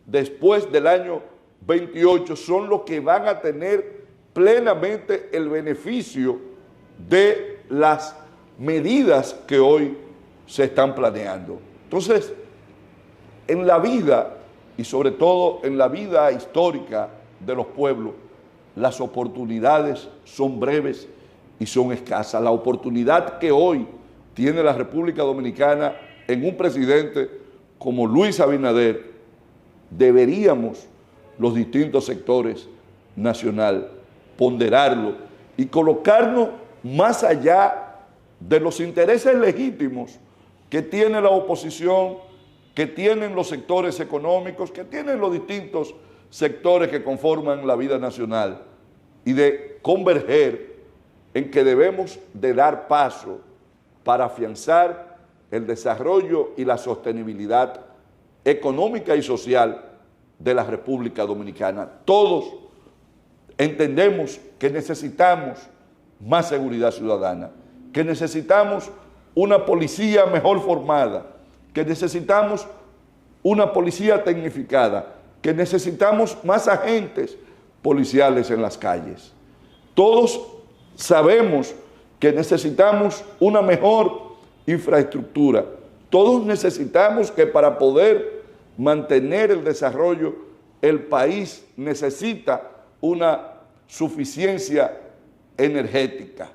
S4: después del año 28, son los que van a tener plenamente el beneficio de las medidas que hoy se están planeando. Entonces, en la vida, y sobre todo en la vida histórica de los pueblos, las oportunidades son breves y son escasas. La oportunidad que hoy tiene la República Dominicana en un presidente como Luis Abinader, deberíamos los distintos sectores nacional ponderarlo y colocarnos más allá de los intereses legítimos que tiene la oposición, que tienen los sectores económicos, que tienen los distintos sectores que conforman la vida nacional, y de converger en que debemos de dar paso para afianzar el desarrollo y la sostenibilidad económica y social de la República Dominicana. Todos entendemos que necesitamos más seguridad ciudadana, que necesitamos una policía mejor formada, que necesitamos una policía tecnificada, que necesitamos más agentes policiales en las calles. Todos sabemos que necesitamos una mejor infraestructura. Todos necesitamos que para poder mantener el desarrollo, el país necesita una suficiencia energética.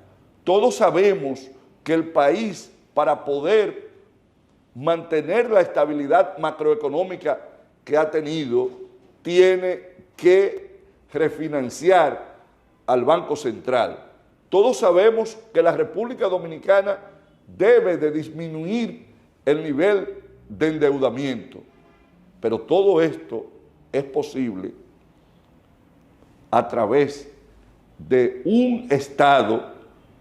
S4: Todos sabemos que el país, para poder mantener la estabilidad macroeconómica que ha tenido, tiene que refinanciar al Banco Central. Todos sabemos que la República Dominicana debe de disminuir el nivel de endeudamiento, pero todo esto es posible a través de un Estado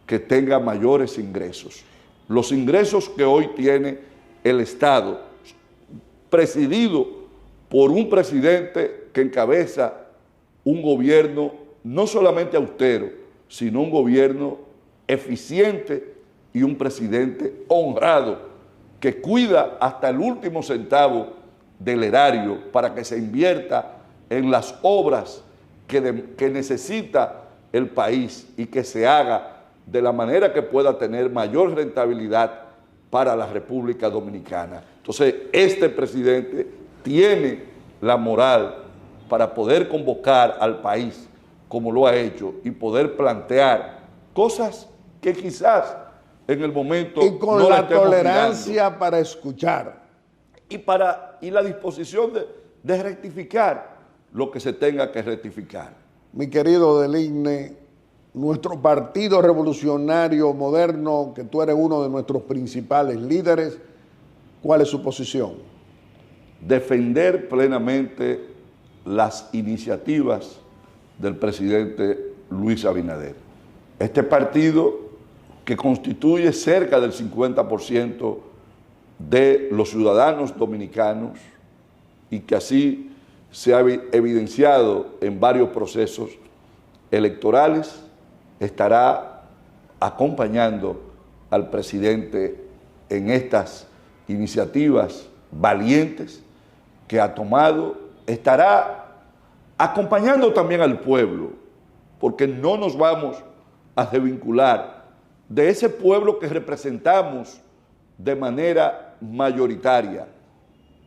S4: que tenga mayores ingresos. Los ingresos que hoy tiene el Estado, presidido por un presidente que encabeza un gobierno no solamente austero, sino un gobierno eficiente y un presidente honrado que cuida hasta el último centavo del erario para que se invierta en las obras que necesita el país y que se haga de la manera que pueda tener mayor rentabilidad para la República Dominicana. Entonces, este presidente tiene la moral para poder convocar al país como lo ha hecho y poder plantear cosas que quizás en el momento
S2: y con
S4: no
S2: la tolerancia mirando, para escuchar
S4: y la disposición de rectificar lo que se tenga que rectificar.
S2: Mi querido Deligne, nuestro Partido Revolucionario Moderno, que tú eres uno de nuestros principales líderes, ¿cuál es su posición?
S4: Defender plenamente las iniciativas del presidente Luis Abinader. Este partido, que constituye cerca del 50% de los ciudadanos dominicanos y que así se ha evidenciado en varios procesos electorales, estará acompañando al presidente en estas iniciativas valientes que ha tomado, estará acompañando también al pueblo, porque no nos vamos a desvincular de ese pueblo que representamos de manera mayoritaria.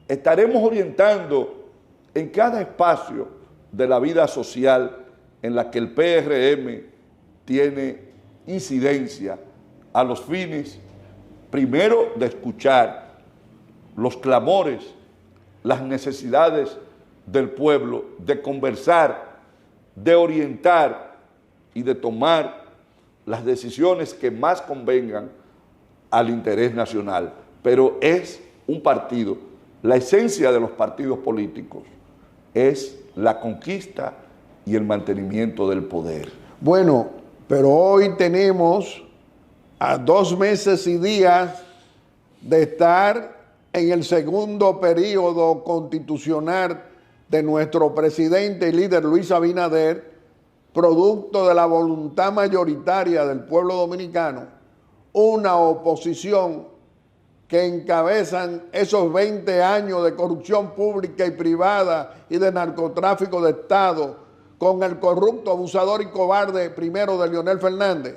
S4: Estaremos orientando en cada espacio de la vida social en la que el PRM tiene incidencia a los fines, primero, de escuchar los clamores, las necesidades del pueblo, de conversar, de orientar y de tomar las decisiones que más convengan al interés nacional. Pero es un partido, la esencia de los partidos políticos es la conquista y el mantenimiento del poder.
S2: Bueno, pero hoy tenemos a 2 meses y días de estar en el segundo periodo constitucional de nuestro presidente y líder Luis Abinader, producto de la voluntad mayoritaria del pueblo dominicano, una oposición que encabezan esos 20 años de corrupción pública y privada y de narcotráfico de Estado con el corrupto, abusador y cobarde primero de Leonel Fernández,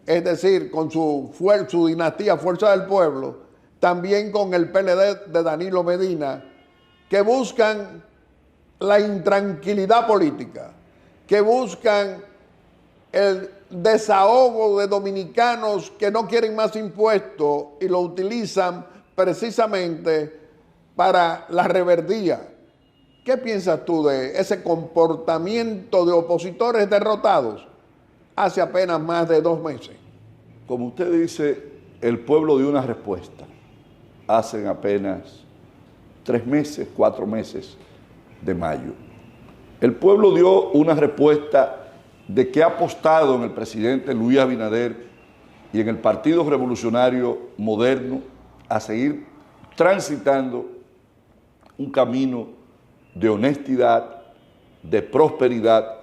S2: es decir, con su dinastía Fuerza del Pueblo, también con el PLD de Danilo Medina, que buscan la intranquilidad política, que buscan el desahogo de dominicanos que no quieren más impuestos y lo utilizan precisamente para la reverdía. ¿Qué piensas tú de ese comportamiento de opositores derrotados hace apenas más de 2 meses?
S4: Como usted dice, el pueblo dio una respuesta hace apenas 3 meses, 4 meses de mayo. El pueblo dio una respuesta de que ha apostado en el presidente Luis Abinader y en el Partido Revolucionario Moderno a seguir transitando un camino de honestidad, de prosperidad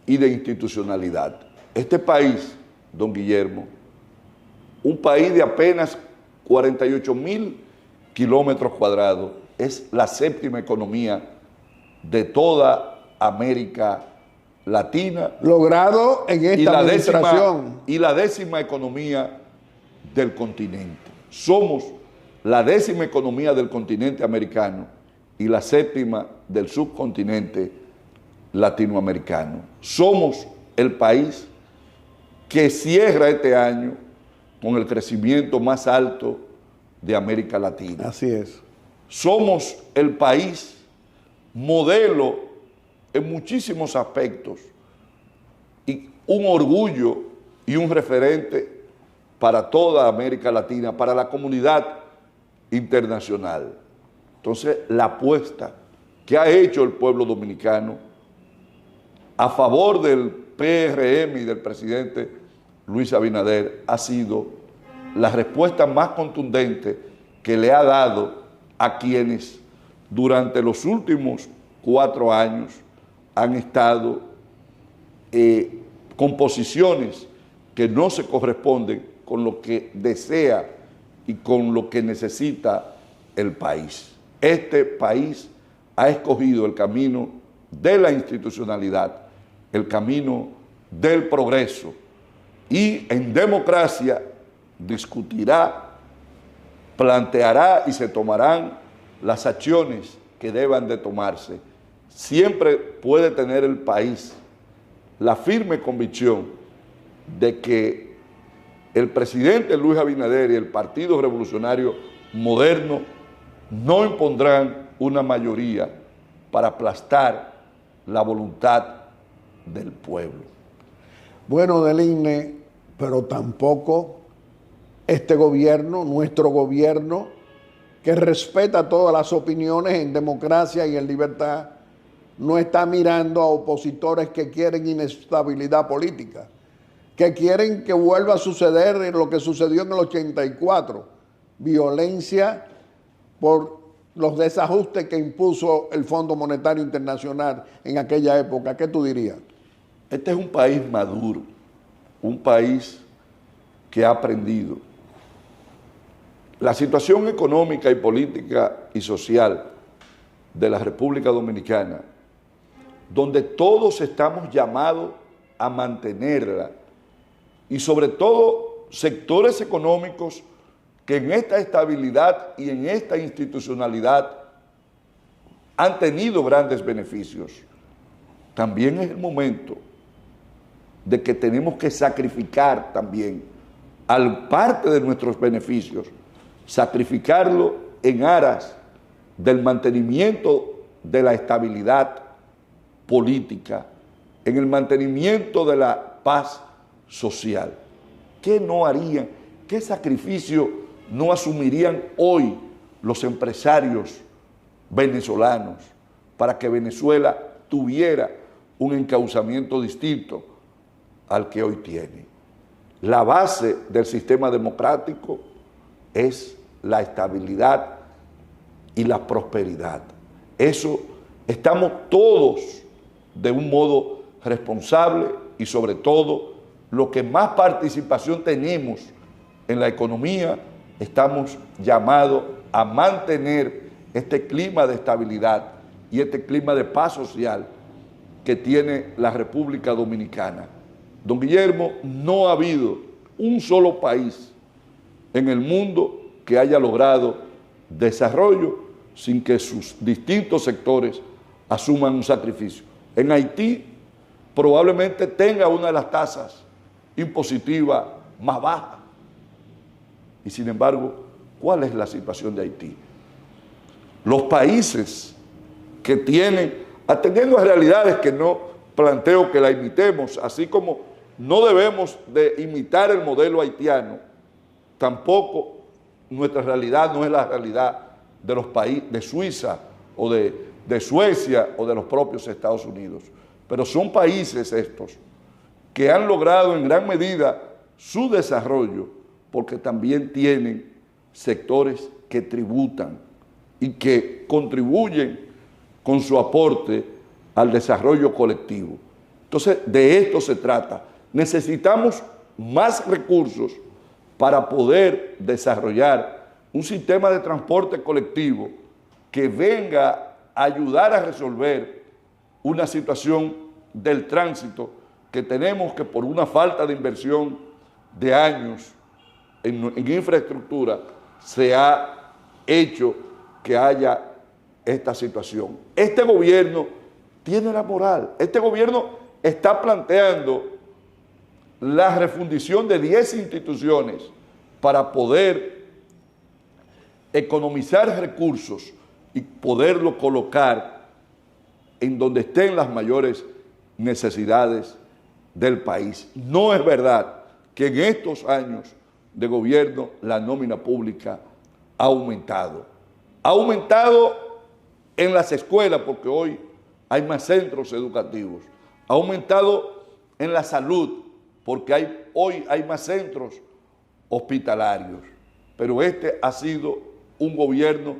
S4: y de institucionalidad. Este país, don Guillermo, un país de apenas 48,000 kilómetros cuadrados, es la 7ª economía de toda América Latina.
S2: Logrado en esta administración.
S4: Y la 10ª economía del continente. Somos la 10ª economía del continente americano y la 7ª del subcontinente latinoamericano. Somos el país que cierra este año con el crecimiento más alto de América Latina.
S2: Así es.
S4: Somos el país modelo en muchísimos aspectos y un orgullo y un referente para toda América Latina, para la comunidad internacional. Entonces, la apuesta que ha hecho el pueblo dominicano a favor del PRM y del presidente Luis Abinader ha sido la respuesta más contundente que le ha dado a quienes durante los últimos 4 años han estado con posiciones que no se corresponden con lo que desea y con lo que necesita el país. Este país ha escogido el camino de la institucionalidad, el camino del progreso, y en democracia discutirá, planteará y se tomarán las acciones que deban de tomarse. Siempre puede tener el país la firme convicción de que el presidente Luis Abinader y el Partido Revolucionario Moderno no impondrán una mayoría para aplastar la voluntad del pueblo.
S2: Bueno, Deligne, pero tampoco este gobierno, nuestro gobierno, que respeta todas las opiniones en democracia y en libertad, no está mirando a opositores que quieren inestabilidad política, que quieren que vuelva a suceder lo que sucedió en el 84, violencia por los desajustes que impuso el Fondo Monetario Internacional en aquella época. ¿Qué tú dirías?
S4: Este es un país maduro, un país que ha aprendido. La situación económica y política y social de la República Dominicana, donde todos estamos llamados a mantenerla, y sobre todo sectores económicos que en esta estabilidad y en esta institucionalidad han tenido grandes beneficios. También es el momento de que tenemos que sacrificar también al parte de nuestros beneficios, sacrificarlo en aras del mantenimiento de la estabilidad política, en el mantenimiento de la paz social. ¿Qué no harían? ¿Qué sacrificio no asumirían hoy los empresarios venezolanos para que Venezuela tuviera un encauzamiento distinto al que hoy tiene? La base del sistema democrático es la estabilidad y la prosperidad. Eso estamos todos de un modo responsable y sobre todo los que más participación tenemos en la economía, estamos llamados a mantener este clima de estabilidad y este clima de paz social que tiene la República Dominicana. Don Guillermo, no ha habido un solo país en el mundo que haya logrado desarrollo sin que sus distintos sectores asuman un sacrificio. En Haití probablemente tenga una de las tasas impositivas más bajas. Y sin embargo, ¿cuál es la situación de Haití? Los países que tienen, atendiendo a realidades que no planteo que la imitemos, así como no debemos de imitar el modelo haitiano, tampoco nuestra realidad no es la realidad de los países de Suiza o de Suecia o de los propios Estados Unidos. Pero son países estos que han logrado en gran medida su desarrollo porque también tienen sectores que tributan y que contribuyen con su aporte al desarrollo colectivo. Entonces, de esto se trata. Necesitamos más recursos para poder desarrollar un sistema de transporte colectivo que venga a ayudar a resolver una situación del tránsito que tenemos que por una falta de inversión de años en infraestructura se ha hecho que haya esta situación. Este gobierno tiene la moral, este gobierno está planteando la refundición de 10 instituciones para poder economizar recursos y poderlo colocar en donde estén las mayores necesidades del país. No es verdad que en estos años de gobierno la nómina pública ha aumentado. Ha aumentado en las escuelas porque hoy hay más centros educativos. Ha aumentado en la salud porque hoy hay más centros hospitalarios. Pero este ha sido un gobierno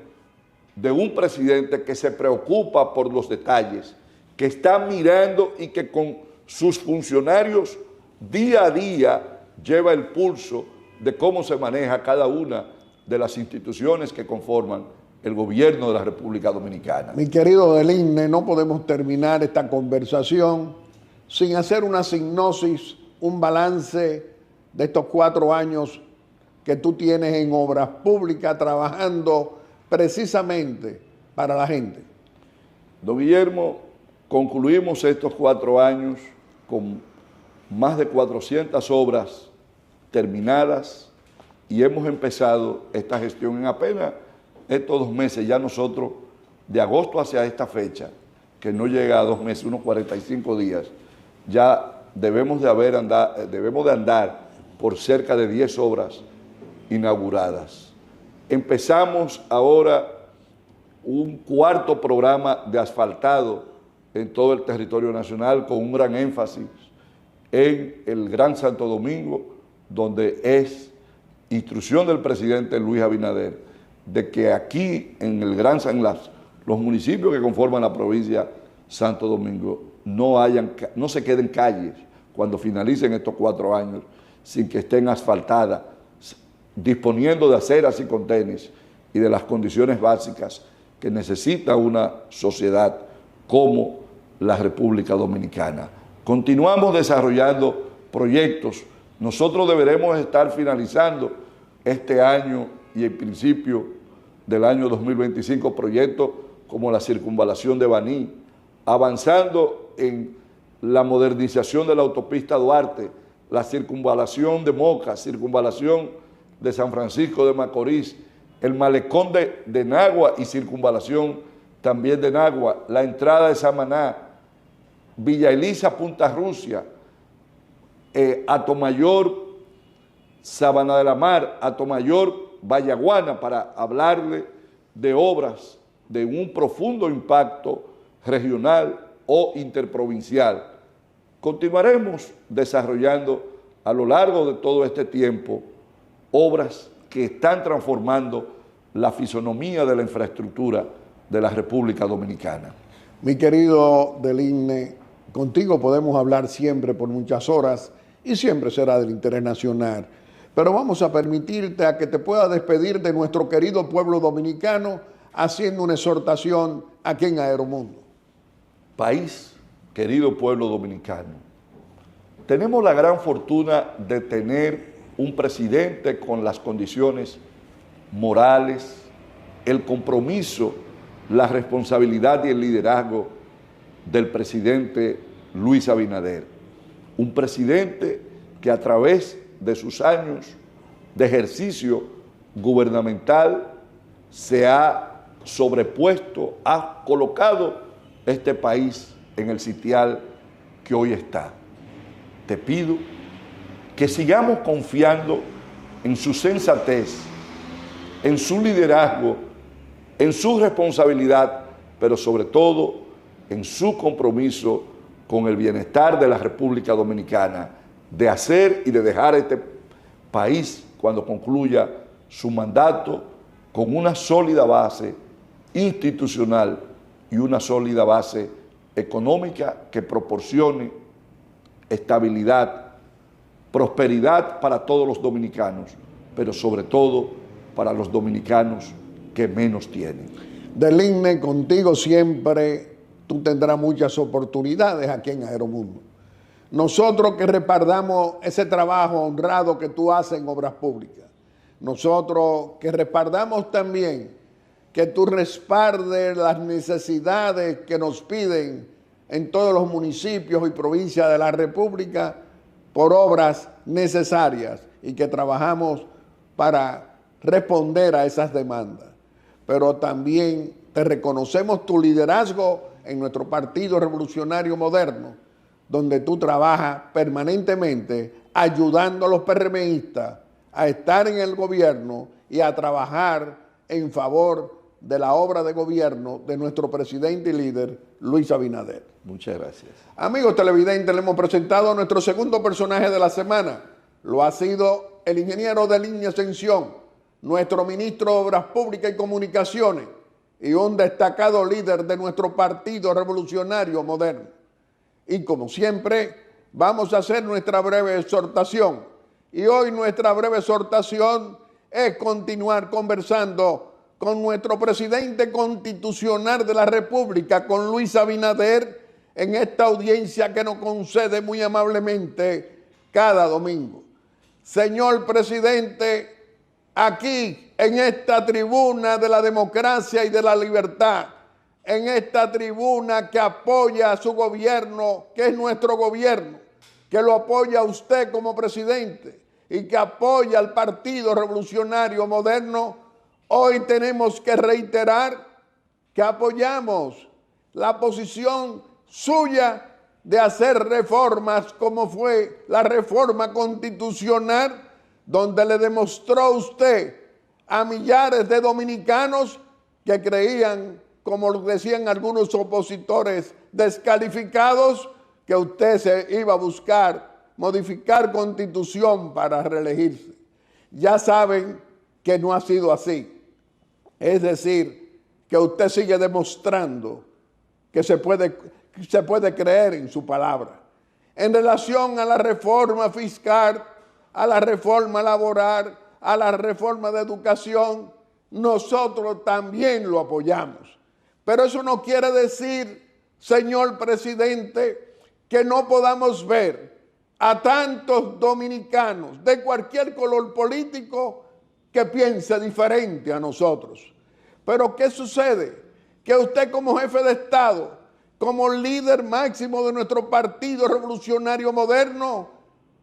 S4: de un presidente que se preocupa por los detalles, que está mirando y que con sus funcionarios día a día lleva el pulso de cómo se maneja cada una de las instituciones que conforman el gobierno de la República Dominicana.
S2: Mi querido Deligne, no podemos terminar esta conversación sin hacer una sinopsis, un balance de estos 4 años que tú tienes en obras públicas trabajando precisamente para la gente.
S4: Don Guillermo, concluimos estos 4 años con más de 400 obras terminadas y hemos empezado esta gestión en apenas estos 2 meses. Ya nosotros, de agosto hacia esta fecha, que no llega a 2 meses, unos 45 días, ya debemos de andar por cerca de 10 obras inauguradas. Empezamos ahora un 4º programa de asfaltado en todo el territorio nacional con un gran énfasis en el Gran Santo Domingo, donde es instrucción del presidente Luis Abinader de que aquí en el los municipios que conforman la provincia Santo Domingo no se queden calles cuando finalicen estos 4 años sin que estén asfaltadas, disponiendo de aceras y contenes y de las condiciones básicas que necesita una sociedad como la República Dominicana. Continuamos desarrollando proyectos. Nosotros deberemos estar finalizando este año y en principio del año 2025 proyectos como la circunvalación de Baní, avanzando en la modernización de la autopista Duarte, la circunvalación de Moca, circunvalación de San Francisco de Macorís, el malecón de Nagua y circunvalación también de Nagua, la entrada de Samaná, Villa Elisa, Punta Rusia, Atomayor, Sabana de la Mar, Atomayor, Vallaguana, para hablarle de obras de un profundo impacto regional o interprovincial. Continuaremos desarrollando a lo largo de todo este tiempo obras que están transformando la fisonomía de la infraestructura de la República Dominicana.
S2: Mi querido Deligne, contigo podemos hablar siempre por muchas horas y siempre será del interés nacional. Pero vamos a permitirte a que te puedas despedir de nuestro querido pueblo dominicano haciendo una exhortación aquí en Aeromundo.
S4: País, querido pueblo dominicano, tenemos la gran fortuna de tener un presidente con las condiciones morales, el compromiso, la responsabilidad y el liderazgo del presidente Luis Abinader. Un presidente que a través de sus años de ejercicio gubernamental se ha sobrepuesto, ha colocado este país en el sitial que hoy está. Te pido que sigamos confiando en su sensatez, en su liderazgo, en su responsabilidad, pero sobre todo en su compromiso con el bienestar de la República Dominicana, de hacer y de dejar este país cuando concluya su mandato con una sólida base institucional y una sólida base económica que proporcione estabilidad, prosperidad para todos los dominicanos, pero sobre todo para los dominicanos que menos tienen.
S2: Deligne, contigo siempre tú tendrás muchas oportunidades aquí en Aeromundo. Nosotros que respaldamos ese trabajo honrado que tú haces en obras públicas, nosotros que respaldamos también que tú respaldes las necesidades que nos piden en todos los municipios y provincias de la República por obras necesarias y que trabajamos para responder a esas demandas. Pero también te reconocemos tu liderazgo en nuestro Partido Revolucionario Moderno, donde tú trabajas permanentemente ayudando a los PRMistas a estar en el gobierno y a trabajar en favor de la obra de gobierno de nuestro presidente y líder, Luis Abinader.
S4: Muchas gracias.
S2: Amigos televidentes, le hemos presentado a nuestro segundo personaje de la semana. Lo ha sido el ingeniero de línea Ascensión, nuestro ministro de Obras Públicas y Comunicaciones y un destacado líder de nuestro Partido Revolucionario Moderno. Y como siempre, vamos a hacer nuestra breve exhortación. Y hoy nuestra breve exhortación es continuar conversando con nuestro presidente constitucional de la República, con Luis Abinader, en esta audiencia que nos concede muy amablemente cada domingo. Señor presidente, aquí en esta tribuna de la democracia y de la libertad, en esta tribuna que apoya a su gobierno, que es nuestro gobierno, que lo apoya a usted como presidente y que apoya al Partido Revolucionario Moderno, hoy tenemos que reiterar que apoyamos la posición suya de hacer reformas como fue la reforma constitucional, donde le demostró usted a millares de dominicanos que creían, como lo decían algunos opositores descalificados, que usted se iba a buscar modificar constitución para reelegirse. Ya saben que no ha sido así. Es decir, que usted sigue demostrando que se puede creer en su palabra. En relación a la reforma fiscal, a la reforma laboral, a la reforma de educación, nosotros también lo apoyamos. Pero eso no quiere decir, señor presidente, que no podamos ver a tantos dominicanos de cualquier color político que piense diferente a nosotros. Pero ¿qué sucede? Que usted como jefe de Estado, como líder máximo de nuestro Partido Revolucionario Moderno,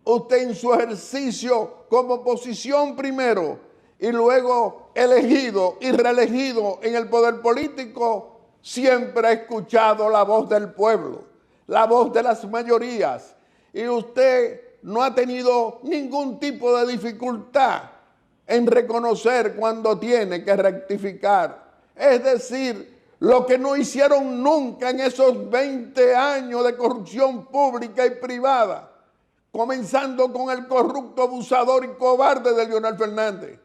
S2: usted en su ejercicio como oposición primero y luego elegido y reelegido en el poder político, siempre ha escuchado la voz del pueblo, la voz de las mayorías, y usted no ha tenido ningún tipo de dificultad en reconocer cuando tiene que rectificar. Es decir, lo que no hicieron nunca en esos 20 años de corrupción pública y privada, comenzando con el corrupto, abusador y cobarde de Leonel Fernández,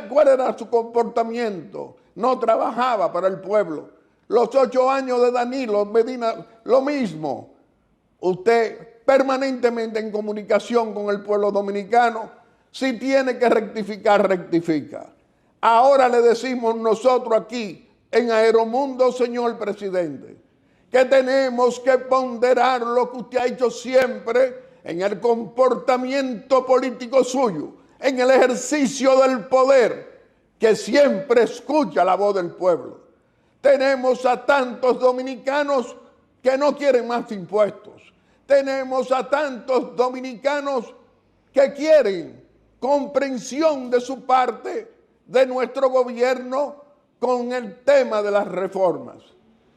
S2: ¿cuál era su comportamiento? No trabajaba para el pueblo. Los 8 años de Danilo Medina, lo mismo. Usted permanentemente en comunicación con el pueblo dominicano. Si tiene que rectificar, rectifica. Ahora le decimos nosotros aquí en Aeromundo, señor presidente, que tenemos que ponderar lo que usted ha hecho siempre en el comportamiento político suyo, en el ejercicio del poder, que siempre escucha la voz del pueblo. Tenemos a tantos dominicanos que no quieren más impuestos. Tenemos a tantos dominicanos que quieren comprensión de su parte de nuestro gobierno con el tema de las reformas.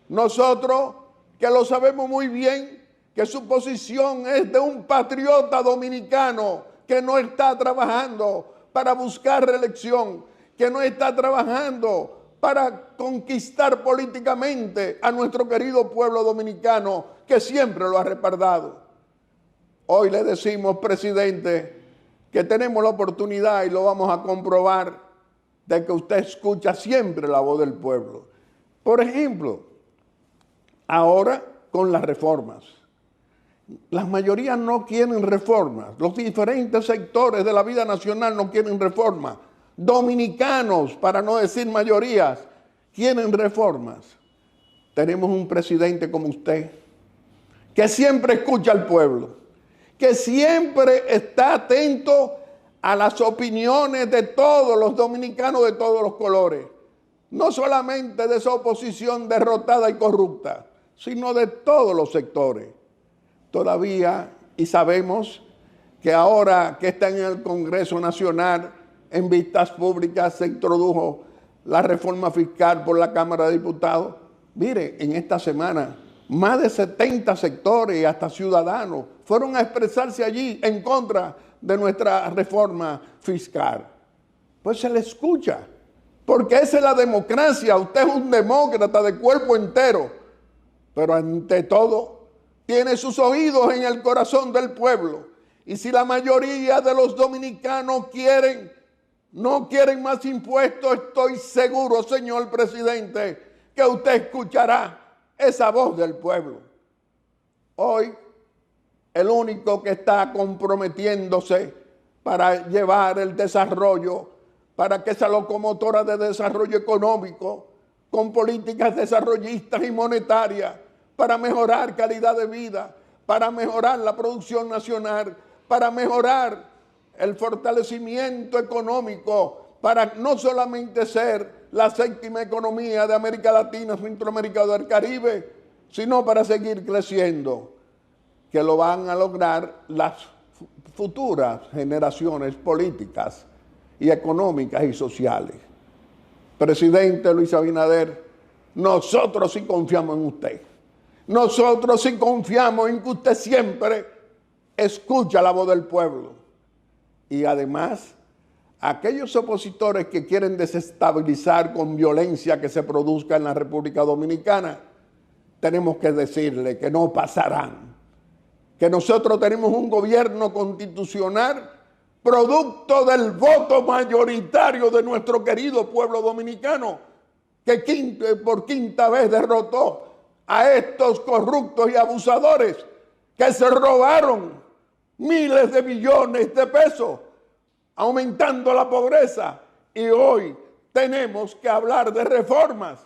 S2: Nosotros, que lo sabemos muy bien, que su posición es de un patriota dominicano que no está trabajando para buscar reelección, que no está trabajando para conquistar políticamente a nuestro querido pueblo dominicano, que siempre lo ha respaldado. Hoy le decimos, presidente, que tenemos la oportunidad, y lo vamos a comprobar, de que usted escucha siempre la voz del pueblo. Por ejemplo, ahora con las reformas. Las mayorías no quieren reformas. Los diferentes sectores de la vida nacional no quieren reformas. Dominicanos, para no decir mayorías, quieren reformas. Tenemos un presidente como usted, que siempre escucha al pueblo, que siempre está atento a las opiniones de todos los dominicanos de todos los colores, no solamente de esa oposición derrotada y corrupta, sino de todos los sectores. Todavía, y sabemos que ahora que está en el Congreso Nacional, en vistas públicas se introdujo la reforma fiscal por la Cámara de Diputados, Mire, en esta semana, más de 70 sectores y hasta ciudadanos fueron a expresarse allí en contra de nuestra reforma fiscal. Pues se le escucha, porque esa es la democracia. Usted es un demócrata de cuerpo entero, pero ante todo tiene sus oídos en el corazón del pueblo. Y si la mayoría de los dominicanos no quieren más impuestos, estoy seguro, señor presidente, que usted escuchará esa voz del pueblo. Hoy, el único que está comprometiéndose para llevar el desarrollo, para que esa locomotora de desarrollo económico, con políticas desarrollistas y monetarias, para mejorar calidad de vida, para mejorar la producción nacional, para mejorar el fortalecimiento económico, para no solamente ser la séptima economía de América Latina, Centroamérica y del Caribe, sino para seguir creciendo, que lo van a lograr las futuras generaciones políticas y económicas y sociales. Presidente Luis Abinader, nosotros sí confiamos en usted. Nosotros sí confiamos en que usted siempre escucha la voz del pueblo. Y además, aquellos opositores que quieren desestabilizar con violencia que se produzca en la República Dominicana, tenemos que decirle que no pasarán. Que nosotros tenemos un gobierno constitucional producto del voto mayoritario de nuestro querido pueblo dominicano, que por quinta vez derrotó a estos corruptos y abusadores que se robaron miles de millones de pesos, aumentando la pobreza. Y hoy tenemos que hablar de reformas,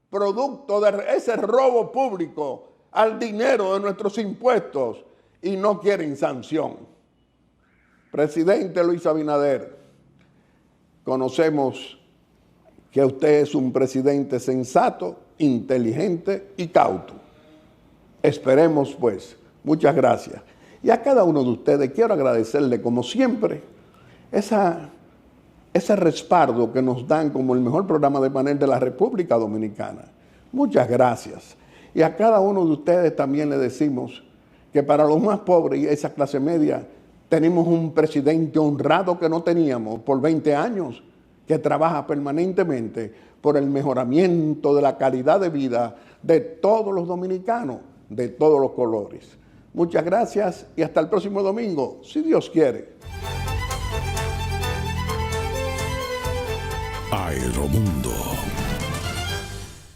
S2: producto de ese robo público al dinero de nuestros impuestos, y no quieren sanción. Presidente Luis Abinader, conocemos que usted es un presidente sensato, inteligente y cauto. Esperemos pues. Muchas gracias. Y a cada uno de ustedes quiero agradecerle, como siempre, ese respaldo que nos dan como el mejor programa de panel de la República Dominicana. Muchas gracias. Y a cada uno de ustedes también le decimos que para los más pobres y esa clase media, tenemos un presidente honrado que no teníamos por 20 años, que trabaja permanentemente por el mejoramiento de la calidad de vida de todos los dominicanos, de todos los colores. Muchas gracias y hasta el próximo domingo, si Dios quiere.
S1: Aeromundo.